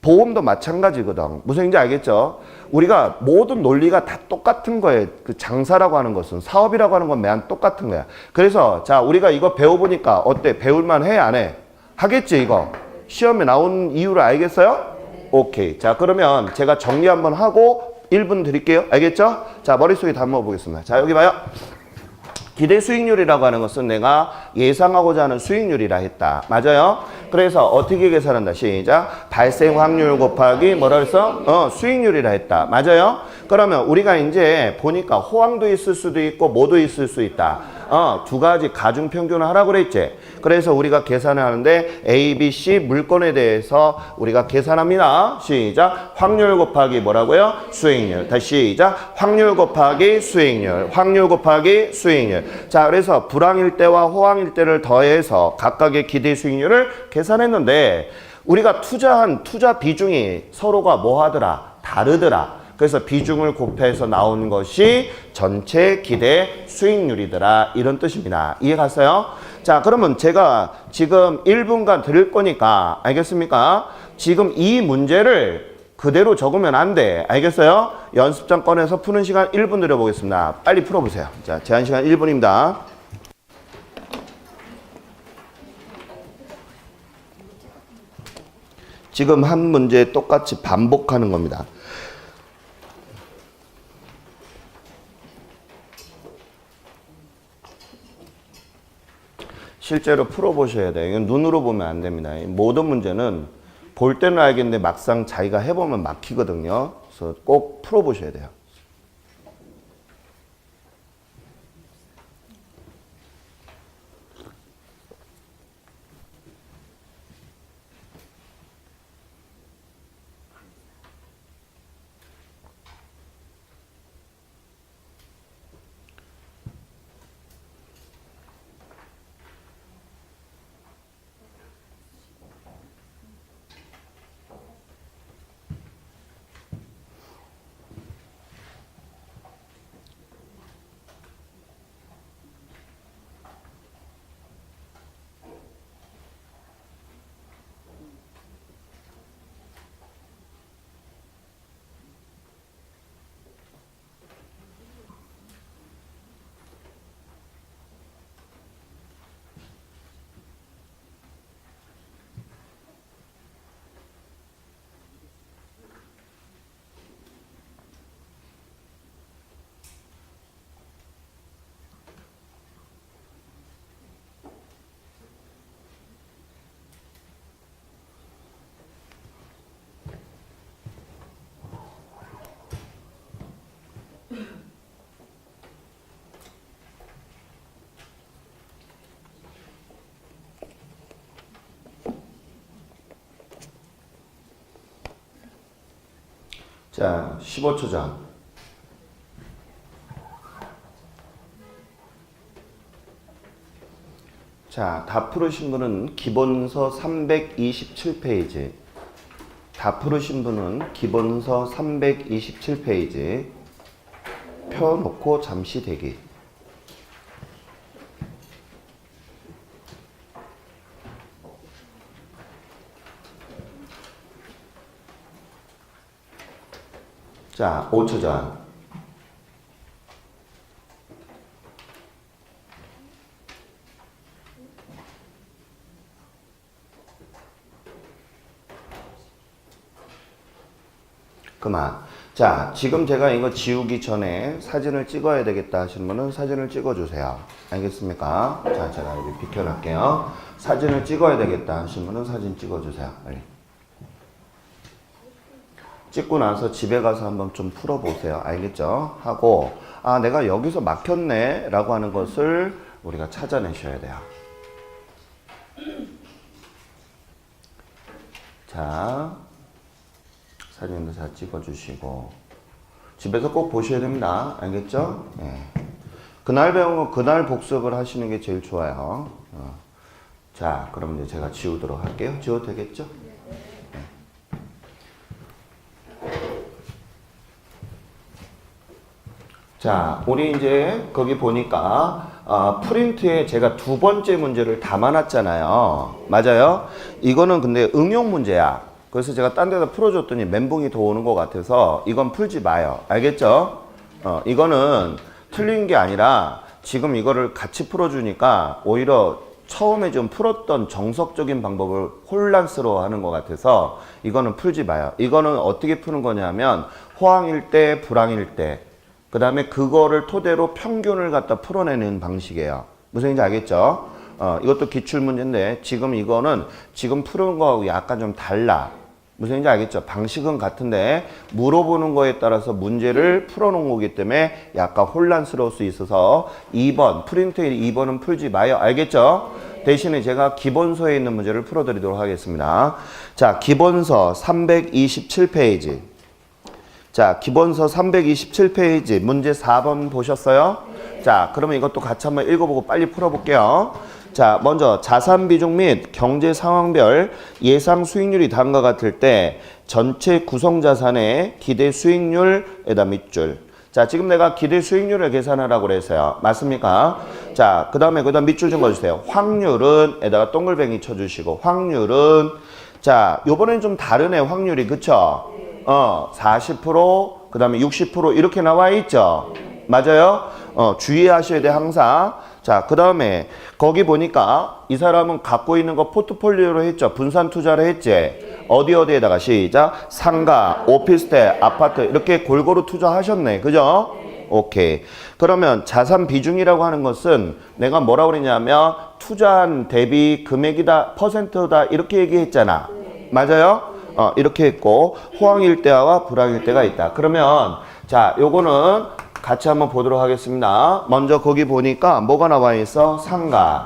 보험도 마찬가지거든. 무슨 얘기인지 알겠죠? 우리가 모든 논리가 다 똑같은 거예요. 그 장사라고 하는 것은, 사업이라고 하는 건 매한 똑같은 거야. 그래서 자, 우리가 이거 배워보니까 어때? 배울만 해? 안 해? 하겠지 이거? 시험에 나온 이유를 알겠어요? 오케이. 자, 그러면 제가 정리 한번 하고 1분 드릴게요. 알겠죠? 자, 머릿속에 담아 보겠습니다. 자, 여기 봐요. 기대 수익률이라고 하는 것은 내가 예상하고자 하는 수익률이라 했다. 맞아요? 그래서 어떻게 계산한다? 시작. 발생 확률 곱하기 뭐라 그랬어? 수익률이라 했다. 맞아요? 그러면 우리가 이제 보니까 호황도 있을 수도 있고 뭐도 있을 수 있다. 두 가지 가중 평균을 하라고 그랬지. 그래서 우리가 계산을 하는데 A, B, C 물건에 대해서 우리가 계산합니다. 시작. 확률 곱하기 뭐라고요? 수익률. 다시 시작. 확률 곱하기 수익률. 확률 곱하기 수익률. 자, 그래서 불황일 때와 호황일 때를 더해서 각각의 기대 수익률을 계산했는데 우리가 투자한 투자 비중이 서로가 뭐 하더라? 다르더라. 그래서 비중을 곱해서 나온 것이 전체 기대 수익률이더라. 이런 뜻입니다. 이해 갔어요? 자, 그러면 제가 지금 1분간 드릴 거니까 알겠습니까? 지금 이 문제를 그대로 적으면 안 돼. 알겠어요? 연습장 꺼내서 푸는 시간 1분 드려보겠습니다. 빨리 풀어보세요. 자, 제한 시간 1분입니다. 지금 한 문제 똑같이 반복하는 겁니다. 실제로 풀어보셔야 돼요. 이건 눈으로 보면 안 됩니다. 모든 문제는 볼 때는 알겠는데 막상 자기가 해보면 막히거든요. 그래서 꼭 풀어보셔야 돼요. 자, 15초 전. 자, 다 풀으신 분은 기본서 327페이지. 다 풀으신 분은 기본서 327페이지. 펴놓고 잠시 대기. 자, 5초 전. 그만. 자, 지금 제가 이거 지우기 전에 사진을 찍어야 되겠다 하시는 분은 사진을 찍어주세요. 알겠습니까? 자, 제가 여기 비켜놨게요. 사진을 찍어야 되겠다 하시는 분은 사진 찍어주세요. 빨리. 찍고 나서 집에 가서 한번 좀 풀어보세요. 알겠죠? 하고, 아, 내가 여기서 막혔네 라고 하는 것을 우리가 찾아내셔야 돼요. 자, 사진도 다 찍어주시고 집에서 꼭 보셔야 됩니다. 알겠죠? 네. 그날 배운 거 그날 복습을 하시는 게 제일 좋아요. 자, 그럼 이제 제가 지우도록 할게요. 지워도 되겠죠? 자, 우리 이제 거기 보니까 프린트에 제가 두 번째 문제를 담아놨잖아요. 맞아요? 이거는 근데 응용 문제야. 그래서 제가 딴 데다 풀어줬더니 멘붕이 더 오는 것 같아서 이건 풀지 마요. 알겠죠? 이거는 틀린 게 아니라 지금 이거를 같이 풀어주니까 오히려 처음에 좀 풀었던 정석적인 방법을 혼란스러워하는 것 같아서 이거는 풀지 마요. 이거는 어떻게 푸는 거냐면 호황일 때, 불황일 때 그 다음에 그거를 토대로 평균을 갖다 풀어내는 방식이에요. 무슨 얘기인지 알겠죠? 이것도 기출문제인데 지금 이거는 지금 푸는 거하고 약간 좀 달라. 무슨 얘기인지 알겠죠? 방식은 같은데 물어보는 거에 따라서 문제를 풀어놓은 거기 때문에 약간 혼란스러울 수 있어서 2번, 프린트에 2번은 풀지 마요. 알겠죠? 대신에 제가 기본서에 있는 문제를 풀어드리도록 하겠습니다. 자, 기본서 327페이지. 자, 기본서 327페이지 문제 4번 보셨어요? 자, 그러면 이것도 같이 한번 읽어보고 빨리 풀어볼게요. 자, 먼저 자산 비중 및 경제 상황별 예상 수익률이 다음과 같을 때 전체 구성 자산의 기대 수익률에다 밑줄. 자, 지금 내가 기대 수익률을 계산하라고 그랬어요. 맞습니까? 자, 그 다음에 밑줄 좀 그어주세요. 확률은 에다가 동글뱅이 쳐주시고, 확률은, 자, 요번엔 좀 다르네, 확률이. 그쵸? 40%, 그 다음에 60% 이렇게 나와 있죠? 맞아요? 주의하셔야 돼, 항상. 자, 그 다음에 거기 보니까 이 사람은 갖고 있는 거 포트폴리오로 했죠? 분산 투자를 했지? 어디에다가 시작. 상가, 오피스텔, 아파트 이렇게 골고루 투자하셨네. 그죠? 오케이. 그러면 자산 비중이라고 하는 것은 내가 뭐라고 그랬냐면 투자한 대비 금액이다, 퍼센트다 이렇게 얘기했잖아. 맞아요? 이렇게 했고 호황일대와 불황일대가 있다. 그러면 자, 요거는 같이 한번 보도록 하겠습니다. 먼저 거기 보니까 뭐가 나와 있어? 상가.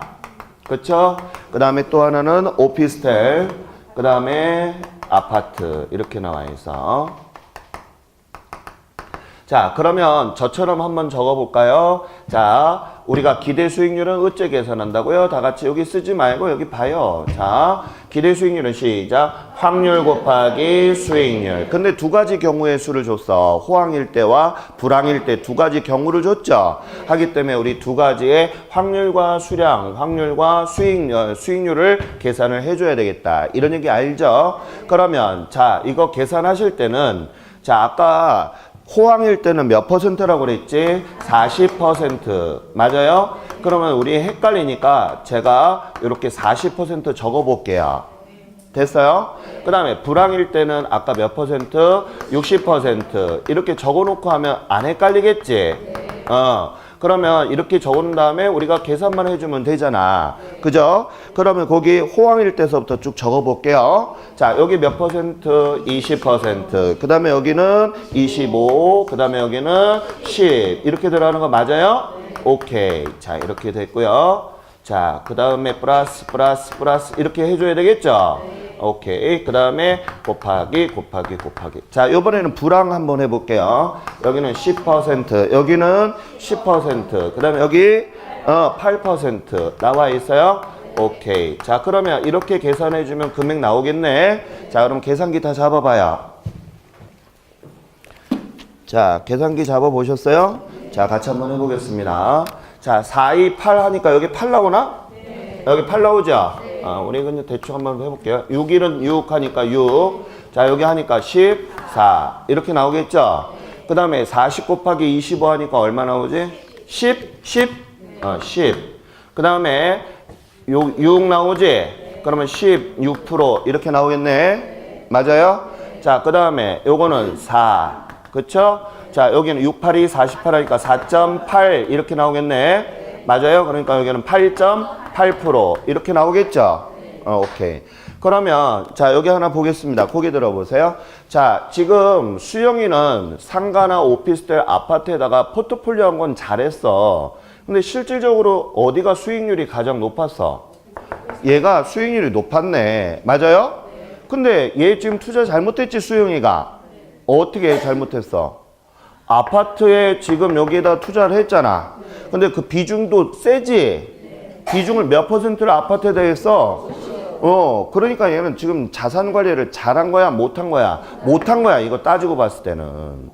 그쵸? 그 다음에 또 하나는 오피스텔. 그 다음에 아파트. 이렇게 나와 있어. 자, 그러면 저처럼 한번 적어볼까요? 자, 우리가 기대 수익률은 어째 계산한다고요? 다 같이 여기 쓰지 말고 여기 봐요. 자, 기대 수익률은 시작. 확률 곱하기 수익률. 근데 두 가지 경우의 수를 줬어. 호황일 때와 불황일 때 두 가지 경우를 줬죠. 하기 때문에 우리 두 가지의 확률과 수량, 확률과 수익률을 계산을 해줘야 되겠다. 이런 얘기 알죠? 그러면 자, 이거 계산하실 때는 자, 아까 호황일 때는 몇 퍼센트라고 그랬지? 40%. 맞아요? 그러면 우리 헷갈리니까 제가 이렇게 40% 적어 볼게요. 됐어요? 그 다음에 불황일 때는 아까 몇 퍼센트? 60%. 이렇게 적어 놓고 하면 안 헷갈리겠지? 그러면 이렇게 적은 다음에 우리가 계산만 해주면 되잖아. 그죠? 그러면 거기 호황일 때서부터 쭉 적어볼게요. 자, 여기 몇 퍼센트? 20%. 그 다음에 여기는 25. 그 다음에 여기는 10. 이렇게 들어가는 거 맞아요? 오케이. 자, 이렇게 됐고요. 자, 그 다음에 플러스 이렇게 해줘야 되겠죠? 오케이. 그 다음에 곱하기. 자, 요번에는 불황 한번 해볼게요. 여기는 10%, 여기는 10%, 그 다음에 여기 8% 나와 있어요. 오케이. 자, 그러면 이렇게 계산해주면 금액 나오겠네. 자, 그럼 계산기 다 잡아봐요. 자, 계산기 잡아보셨어요? 자, 같이 한번 해보겠습니다. 자, 4, 2, 8 하니까 여기 8 나오나? 네. 여기 8 나오죠? 우리 그냥 대충 한번 해볼게요. 6, 1은 6 하니까 6. 자, 여기 하니까 14. 이렇게 나오겠죠? 그 다음에 40 곱하기 25 하니까 얼마 나오지? 10? 10? 10. 그 다음에 6 나오지? 그러면 16% 이렇게 나오겠네? 맞아요? 자, 그 다음에 요거는 4. 그쵸? 자, 여기는 6, 8이 48 하니까 4.8 이렇게 나오겠네? 맞아요? 그러니까 여기는 8.8% 이렇게 나오겠죠? 오케이. 그러면 자, 여기 하나 보겠습니다. 고개 들어보세요. 자, 지금 수영이는 상가나 오피스텔 아파트에다가 포트폴리오 한 건 잘했어. 근데 실질적으로 어디가 수익률이 가장 높았어? 얘가 수익률이 높았네. 맞아요? 근데 얘 지금 투자 잘못했지, 수영이가? 어떻게 잘못했어? 아파트에 지금 여기에다 투자를 했잖아. 근데 그 비중도 세지? 비중을 몇 퍼센트를 아파트에 대해서? 그러니까 얘는 지금 자산 관리를 잘한 거야, 못한 거야? 못한 거야, 이거 따지고 봤을 때는.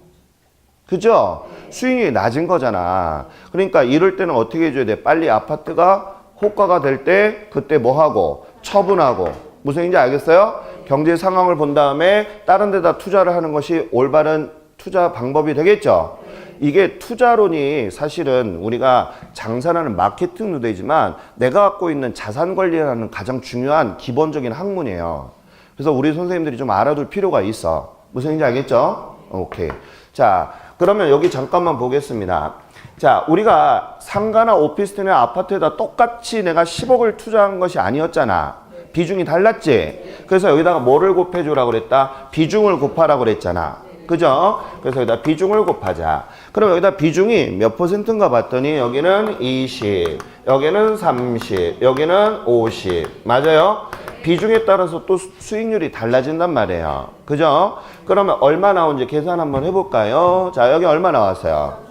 그죠? 수익률이 낮은 거잖아. 그러니까 이럴 때는 어떻게 해줘야 돼? 빨리 아파트가 호가가 될 때 그때 뭐 하고? 처분하고. 무슨 얘기인지 알겠어요? 경제 상황을 본 다음에 다른 데다 투자를 하는 것이 올바른 투자 방법이 되겠죠. 이게 투자론이 사실은 우리가 장사라는 마케팅 누대지만 내가 갖고 있는 자산 관리라는 가장 중요한 기본적인 학문이에요. 그래서 우리 선생님들이 좀 알아둘 필요가 있어. 무슨 얘기인지 알겠죠? 오케이. 자, 그러면 여기 잠깐만 보겠습니다. 자, 우리가 상가나 오피스텔이나 아파트에다 똑같이 내가 10억을 투자한 것이 아니었잖아. 비중이 달랐지? 그래서 여기다가 뭐를 곱해주라고 그랬다? 비중을 곱하라고 그랬잖아. 그죠? 그래서 여기다 비중을 곱하자. 그럼 여기다 비중이 몇 퍼센트인가 봤더니 여기는 20, 여기는 30, 여기는 50. 맞아요? 비중에 따라서 또 수익률이 달라진단 말이에요. 그죠? 그러면 얼마 나온지 계산 한번 해볼까요? 자, 여기 얼마 나왔어요?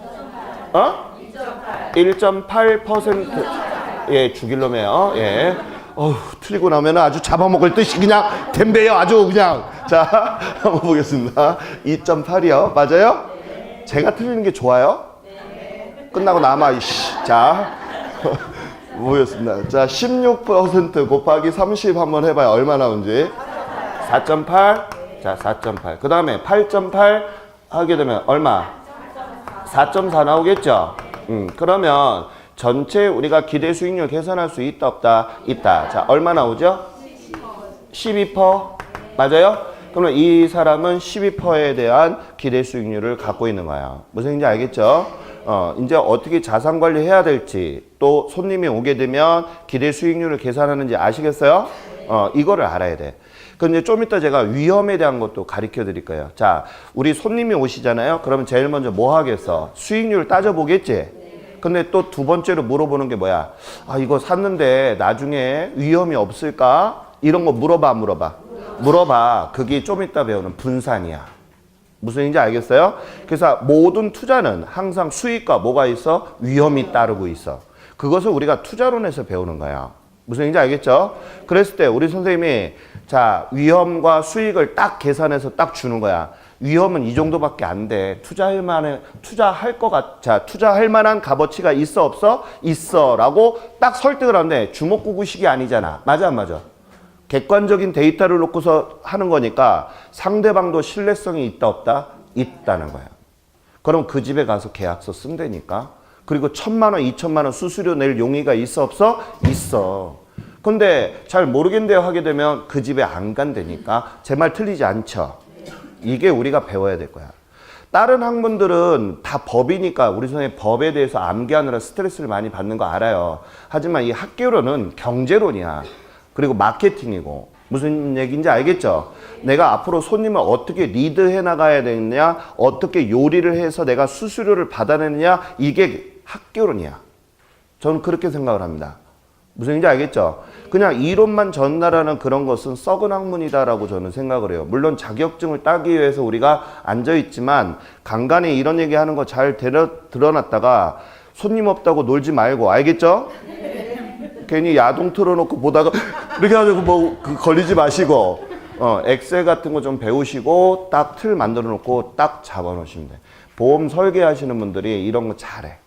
1.8%. 예, 죽일놈이에요. 예. 틀리고 나면 아주 잡아먹을 듯이 그냥 댐배요. 아주 그냥. 자, 한번 보겠습니다. 2.8이요. 맞아요? 제가 틀리는 게 좋아요? 끝나고 남아, 이씨. 자. 뭐였습니다. 자, 16% 곱하기 30 한번 해봐요. 얼마 나온지. 4.8. 자, 4.8. 그 다음에 8.8 하게 되면 얼마? 4.4 나오겠죠? 그러면 전체 우리가 기대 수익률 계산할 수 있다, 없다? 있다. 자, 얼마 나오죠? 12%. 맞아요? 그러면 이 사람은 12%에 대한 기대 수익률을 갖고 있는 거야. 무슨 얘기인지 알겠죠? 이제 어떻게 자산 관리해야 될지, 또 손님이 오게 되면 기대 수익률을 계산하는지 아시겠어요? 이거를 알아야 돼. 근데 좀 이따 제가 위험에 대한 것도 가르쳐 드릴 거예요. 자, 우리 손님이 오시잖아요. 그러면 제일 먼저 뭐 하겠어? 수익률 따져보겠지? 근데 또 두 번째로 물어보는 게 뭐야? 아, 이거 샀는데 나중에 위험이 없을까? 이런 거 물어봐. 그게 좀 이따 배우는 분산이야. 무슨 얘기인지 알겠어요? 그래서 모든 투자는 항상 수익과 뭐가 있어? 위험이 따르고 있어. 그것을 우리가 투자론에서 배우는 거야. 무슨 얘기인지 알겠죠? 그랬을 때 우리 선생님이 자, 위험과 수익을 딱 계산해서 딱 주는 거야. 위험은 이 정도밖에 안 돼. 투자할 만한 값어치가 있어, 없어? 있어. 라고 딱 설득을 하는데 주먹구구식이 아니잖아. 맞아, 안 맞아? 객관적인 데이터를 놓고서 하는 거니까 상대방도 신뢰성이 있다, 없다? 있다는 거야. 그럼 그 집에 가서 계약서 쓴다니까. 그리고 1,000만 원, 2,000만 원 수수료 낼 용의가 있어, 없어? 있어. 근데 잘 모르겠는데요 하게 되면 그 집에 안 간다니까. 제 말 틀리지 않죠? 이게 우리가 배워야 될 거야. 다른 학문들은 다 법이니까 우리 선생님 법에 대해서 암기하느라 스트레스를 많이 받는 거 알아요. 하지만 이 학교론은 경제론이야. 그리고 마케팅이고. 무슨 얘기인지 알겠죠? 내가 앞으로 손님을 어떻게 리드해 나가야 되느냐, 어떻게 요리를 해서 내가 수수료를 받아내느냐, 이게 학교론이야. 저는 그렇게 생각을 합니다. 무슨 얘기인지 알겠죠? 그냥 이론만 전달하는 그런 것은 썩은 학문이다라고 저는 생각을 해요. 물론 자격증을 따기 위해서 우리가 앉아있지만 간간히 이런 얘기하는 거 잘 드러났다가 손님 없다고 놀지 말고, 알겠죠? 괜히 야동 틀어놓고 보다가 이렇게 해가지고 뭐 걸리지 마시고 엑셀 같은 거 좀 배우시고 딱 틀 만들어 놓고 딱 잡아놓으시면 돼. 보험 설계하시는 분들이 이런 거 잘해.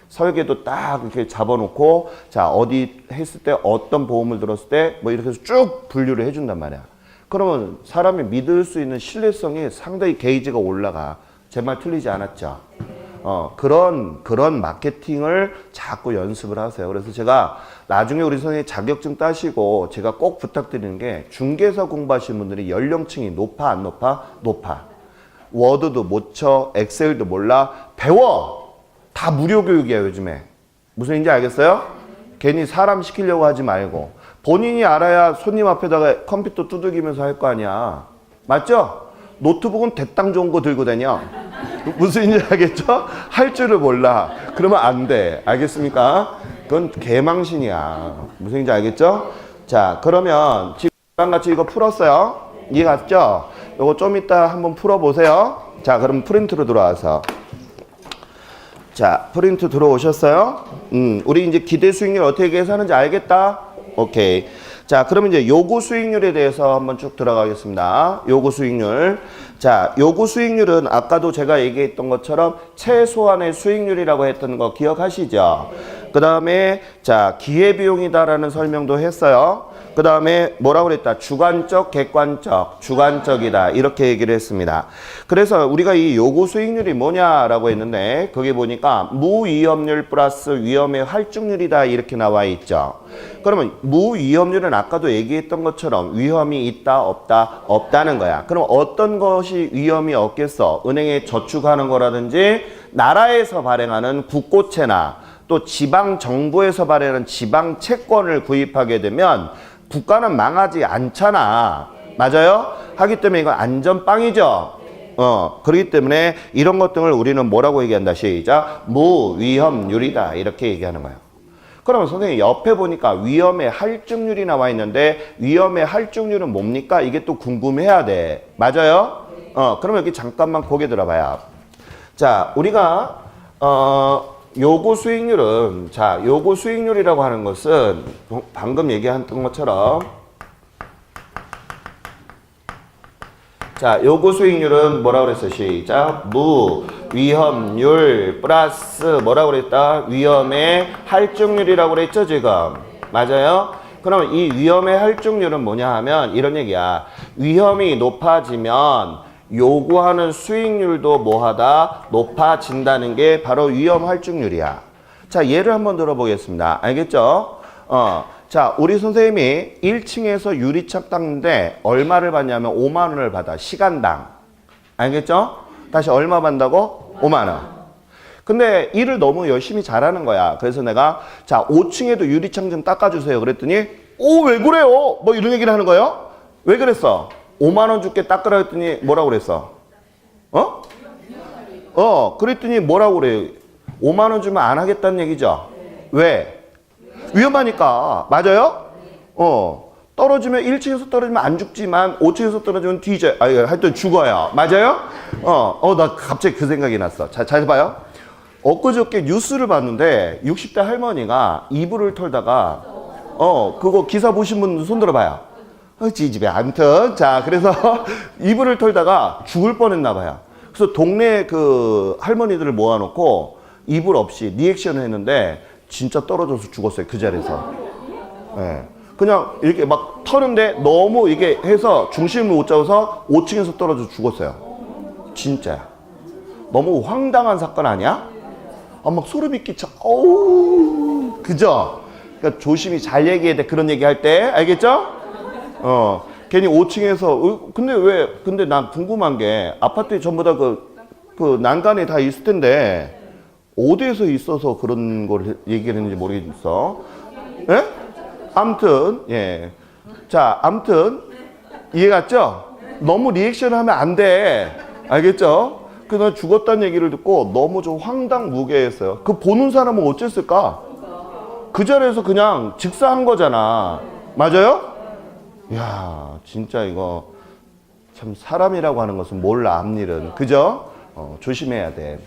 설계도 딱 이렇게 잡아놓고 자, 어디 했을 때 어떤 보험을 들었을 때 뭐 이렇게 해서 쭉 분류를 해준단 말이야. 그러면 사람이 믿을 수 있는 신뢰성이 상당히 게이지가 올라가. 제 말 틀리지 않았죠? 그런 마케팅을 자꾸 연습을 하세요. 그래서 제가 나중에 우리 선생님 자격증 따시고 제가 꼭 부탁드리는 게 중개사 공부하시는 분들이 연령층이 높아, 안 높아? 높아. 워드도 못 쳐, 엑셀도 몰라. 배워! 다 무료 교육이야, 요즘에. 무슨 얘기인지 알겠어요? 괜히 사람 시키려고 하지 말고. 본인이 알아야 손님 앞에다가 컴퓨터 두들기면서 할 거 아니야. 맞죠? 노트북은 대땅 좋은 거 들고 다녀. 무슨 얘기인지 알겠죠? 할 줄을 몰라. 그러면 안 돼. 알겠습니까? 그건 개망신이야. 무슨 얘기인지 알겠죠? 자, 그러면 지금 같이 이거 풀었어요. 이해 갔죠? 이거 좀 이따 한번 풀어보세요. 자, 그럼 프린트로 들어와서. 자, 프린트 들어오셨어요? 우리 이제 기대 수익률 어떻게 계산하는지 알겠다? 오케이. 자, 그러면 이제 요구 수익률에 대해서 한번 쭉 들어가겠습니다. 요구 수익률. 자, 요구 수익률은 아까도 제가 얘기했던 것처럼 최소한의 수익률이라고 했던 거 기억하시죠? 그 다음에 자, 기회비용이다라는 설명도 했어요. 그 다음에 뭐라고 그랬다? 주관적, 객관적, 주관적이다. 이렇게 얘기를 했습니다. 그래서 우리가 이 요구 수익률이 뭐냐라고 했는데 거기 보니까 무위험률 플러스 위험의 할증률이다. 이렇게 나와 있죠. 그러면 무위험률은 아까도 얘기했던 것처럼 위험이 있다, 없다? 없다는 거야. 그럼 어떤 것이 위험이 없겠어? 은행에 저축하는 거라든지 나라에서 발행하는 국고채나 또 지방 정부에서 발행하는 지방 채권을 구입하게 되면 국가는 망하지 않잖아. 맞아요? 하기 때문에 이건 안전빵이죠. 그렇기 때문에 이런 것들을 우리는 뭐라고 얘기한다? 시작. 무위험률이다. 이렇게 얘기하는 거예요. 그러면 선생님 옆에 보니까 위험의 할증률이 나와 있는데 위험의 할증률은 뭡니까? 이게 또 궁금해야 돼. 맞아요? 그러면 여기 잠깐만 고개 들어봐요. 자, 우리가 요구 수익률은 요구 수익률이라고 하는 것은 방금 얘기했던 것처럼 요구 수익률은 뭐라고 그랬어? 시작. 무위험률 플러스 뭐라고 그랬다? 위험의 할증률이라고 그랬죠, 지금. 맞아요? 그러면 이 위험의 할증률은 뭐냐 하면 이런 얘기야. 위험이 높아지면 요구하는 수익률도 뭐하다? 높아진다는 게 바로 위험 할증률이야. 자, 예를 한번 들어보겠습니다. 알겠죠? 자, 우리 선생님이 1층에서 유리창 닦는데 얼마를 받냐면 5만 원을 받아. 시간당. 알겠죠? 다시 얼마 받는다고? 5만 원. 근데 일을 너무 열심히 잘하는 거야. 그래서 내가 5층에도 유리창 좀 닦아주세요. 그랬더니 왜 그래요? 뭐 이런 얘기를 하는 거예요? 왜 그랬어? 5만 원 줄게 닦으라 했더니 뭐라고 그랬어? 그랬더니 뭐라고 그래? 5만 원 주면 안 하겠다는 얘기죠? 왜? 위험하니까. 맞아요? 떨어지면 1층에서 떨어지면 안 죽지만 5층에서 떨어지면 뒤져. 하여튼 죽어요. 맞아요? 나 갑자기 그 생각이 났어. 잘 봐요. 엊그저께 뉴스를 봤는데 60대 할머니가 이불을 털다가 그거 기사 보신 분 손 들어봐요. 지집에 아무튼 그래서 이불을 털다가 죽을 뻔했나 봐요. 그래서 동네 그 할머니들을 모아놓고 이불 없이 리액션을 했는데 진짜 떨어져서 죽었어요. 그 자리에서. 네. 그냥 이렇게 막 터는데 너무 이게 해서 중심을 못 잡아서 5층에서 떨어져 죽었어요. 진짜야. 너무 황당한 사건 아니야? 막 소름이 끼쳐. 그죠? 그러니까 조심히 잘 얘기해야 돼. 그런 얘기 할 때. 알겠죠? 괜히 5층에서 근데 난 궁금한 게 아파트에 전부 다 그 난간에 다 있을 텐데 어디에서 있어서 그런 걸 얘기를 했는지 모르겠어. 예? 아무튼, 예. 자, 아무튼, 이해 갔죠? 너무 리액션 하면 안 돼. 알겠죠? 그래서 죽었다는 얘기를 듣고 너무 좀 황당무계했어요. 그 보는 사람은 어쨌을까? 그 자리에서 그냥 직사한 거잖아. 맞아요? 이야, 진짜 이거 참 사람이라고 하는 것은 몰라, 앞일은. 그죠? 조심해야 돼.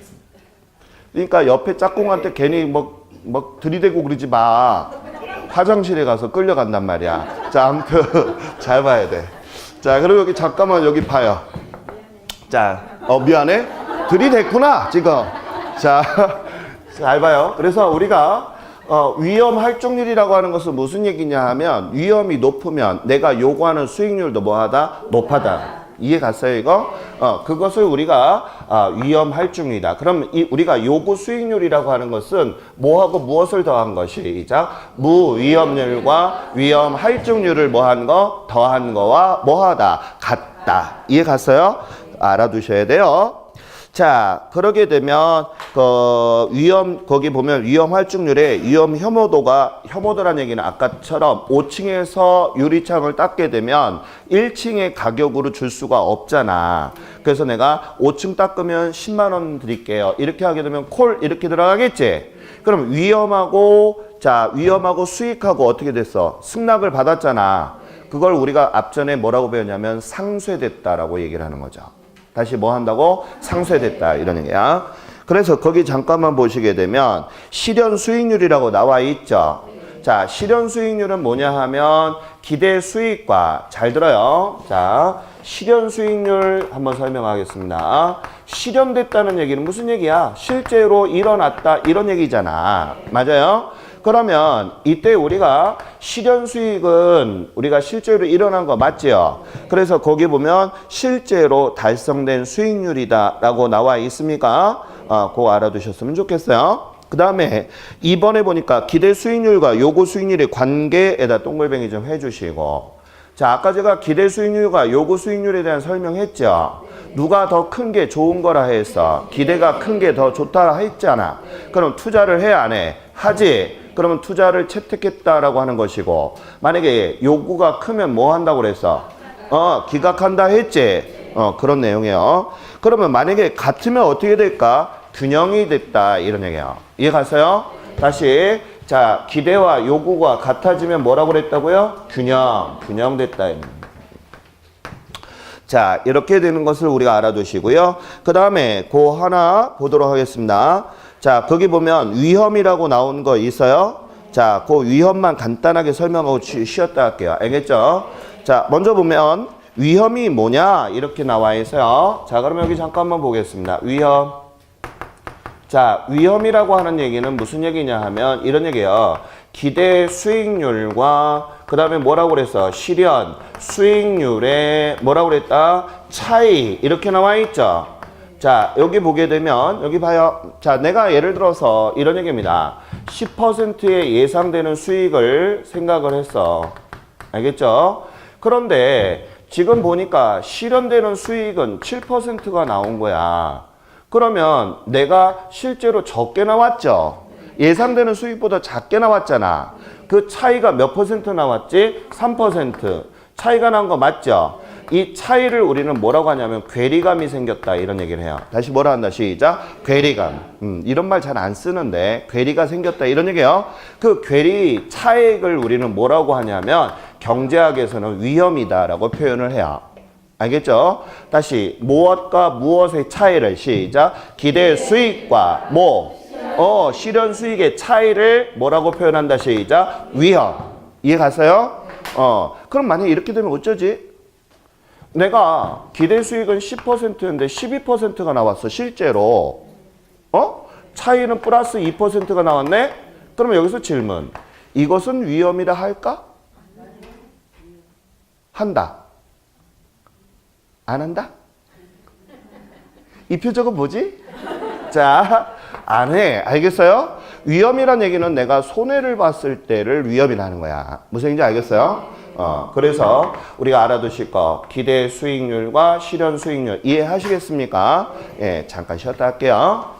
그러니까 옆에 짝꿍한테 괜히 막 들이대고 그러지 마. 화장실에 가서 끌려간단 말이야. 자, 아무튼 잘 봐야 돼. 자, 그리고 여기 잠깐만 여기 봐요. 자, 미안해. 들이댔구나, 지금. 자, 잘 봐요. 그래서 우리가 위험 할증률이라고 하는 것은 무슨 얘기냐 하면 위험이 높으면 내가 요구하는 수익률도 뭐하다? 높아다. 이해 갔어요, 이거? 그것을 우리가 위험 할증률이다. 그럼 우리가 요구 수익률이라고 하는 것은 뭐하고 무엇을 더한 것이자 무위험률과 위험 할증률을 뭐한 거? 더한 거와 뭐하다? 같다. 이해 갔어요? 알아두셔야 돼요. 자, 그러게 되면 거기 보면 위험 할증률에 위험 혐오도라는 얘기는 아까처럼 5층에서 유리창을 닦게 되면 1층의 가격으로 줄 수가 없잖아. 그래서 내가 5층 닦으면 10만 원 드릴게요. 이렇게 하게 되면 콜 이렇게 들어가겠지. 그럼 위험하고 수익하고 어떻게 됐어? 승낙을 받았잖아. 그걸 우리가 앞전에 뭐라고 배웠냐면 상쇄됐다라고 얘기를 하는 거죠. 다시 뭐 한다고? 상쇄됐다 이런 얘기야. 그래서 거기 잠깐만 보시게 되면 실현 수익률이라고 나와 있죠. 자, 실현 수익률은 뭐냐 하면 기대 수익과, 잘 들어요. 자, 실현 수익률 한번 설명하겠습니다. 실현됐다는 얘기는 무슨 얘기야? 실제로 일어났다 이런 얘기잖아. 맞아요? 그러면 이때 우리가 실현 수익은 우리가 실제로 일어난 거 맞지요? 그래서 거기 보면 실제로 달성된 수익률이다 라고 나와 있습니까? 그거 알아두셨으면 좋겠어요. 그 다음에 이번에 보니까 기대 수익률과 요구 수익률의 관계에다 동글뱅이 좀 해주시고, 자, 아까 제가 기대 수익률과 요구 수익률에 대한 설명했죠. 누가 더 큰 게 좋은 거라 해서 기대가 큰 게 더 좋다 했잖아. 그럼 투자를 해, 안 해? 하지. 그러면 투자를 채택했다라고 하는 것이고, 만약에 요구가 크면 뭐 한다고 그랬어? 기각한다 했지. 그런 내용이에요. 그러면 만약에 같으면 어떻게 될까? 균형이 됐다 이런 얘기예요. 이해 가세요? 다시 자 기대와 요구가 같아지면 뭐라고 그랬다고요? 균형됐다. 자 이렇게 되는 것을 우리가 알아두시고요. 그 다음에 그 하나 보도록 하겠습니다. 자 거기 보면 위험이라고 나온 거 있어요. 자 그 위험만 간단하게 설명하고 쉬었다 할게요. 알겠죠? 자 먼저 보면 위험이 뭐냐 이렇게 나와 있어요. 자 그럼 여기 잠깐만 보겠습니다. 위험. 자 위험이라고 하는 얘기는 무슨 얘기냐 하면 이런 얘기예요. 기대 수익률과 그 다음에 뭐라고 그랬어? 실현 수익률의 뭐라고 그랬다? 차이 이렇게 나와 있죠. 자 여기 보게 되면 여기 봐요. 자 내가 예를 들어서 이런 얘기입니다. 10%의 예상되는 수익을 생각을 했어. 알겠죠? 그런데 지금 보니까 실현되는 수익은 7%가 나온 거야. 그러면 내가 실제로 적게 나왔죠. 예상되는 수익보다 작게 나왔잖아. 그 차이가 몇 퍼센트 나왔지? 3%. 차이가 난 거 맞죠? 이 차이를 우리는 뭐라고 하냐면 괴리감이 생겼다 이런 얘기를 해요. 다시 뭐라 한다? 시작. 괴리감. 이런 말 잘 안 쓰는데 괴리가 생겼다 이런 얘기예요. 그 괴리 차익을 우리는 뭐라고 하냐면 경제학에서는 위험이다라고 표현을 해요. 알겠죠? 다시 무엇과 무엇의 차이를 시작. 기대 수익과 실현 수익의 차이를 뭐라고 표현한다 시작. 위험. 이해 갔어요? 그럼 만약에 이렇게 되면 어쩌지? 내가 기대 수익은 10%인데 12%가 나왔어 실제로. 차이는 플러스 2%가 나왔네? 그러면 여기서 질문. 이것은 위험이라 할까? 한다. 안 한다? 이 표정은 뭐지? 자, 안 해. 알겠어요? 위험이란 얘기는 내가 손해를 봤을 때를 위험이라는 거야. 무슨 얘기인지 알겠어요? 그래서 우리가 알아두실 거 기대 수익률과 실현 수익률 이해하시겠습니까? 예, 잠깐 쉬었다 할게요.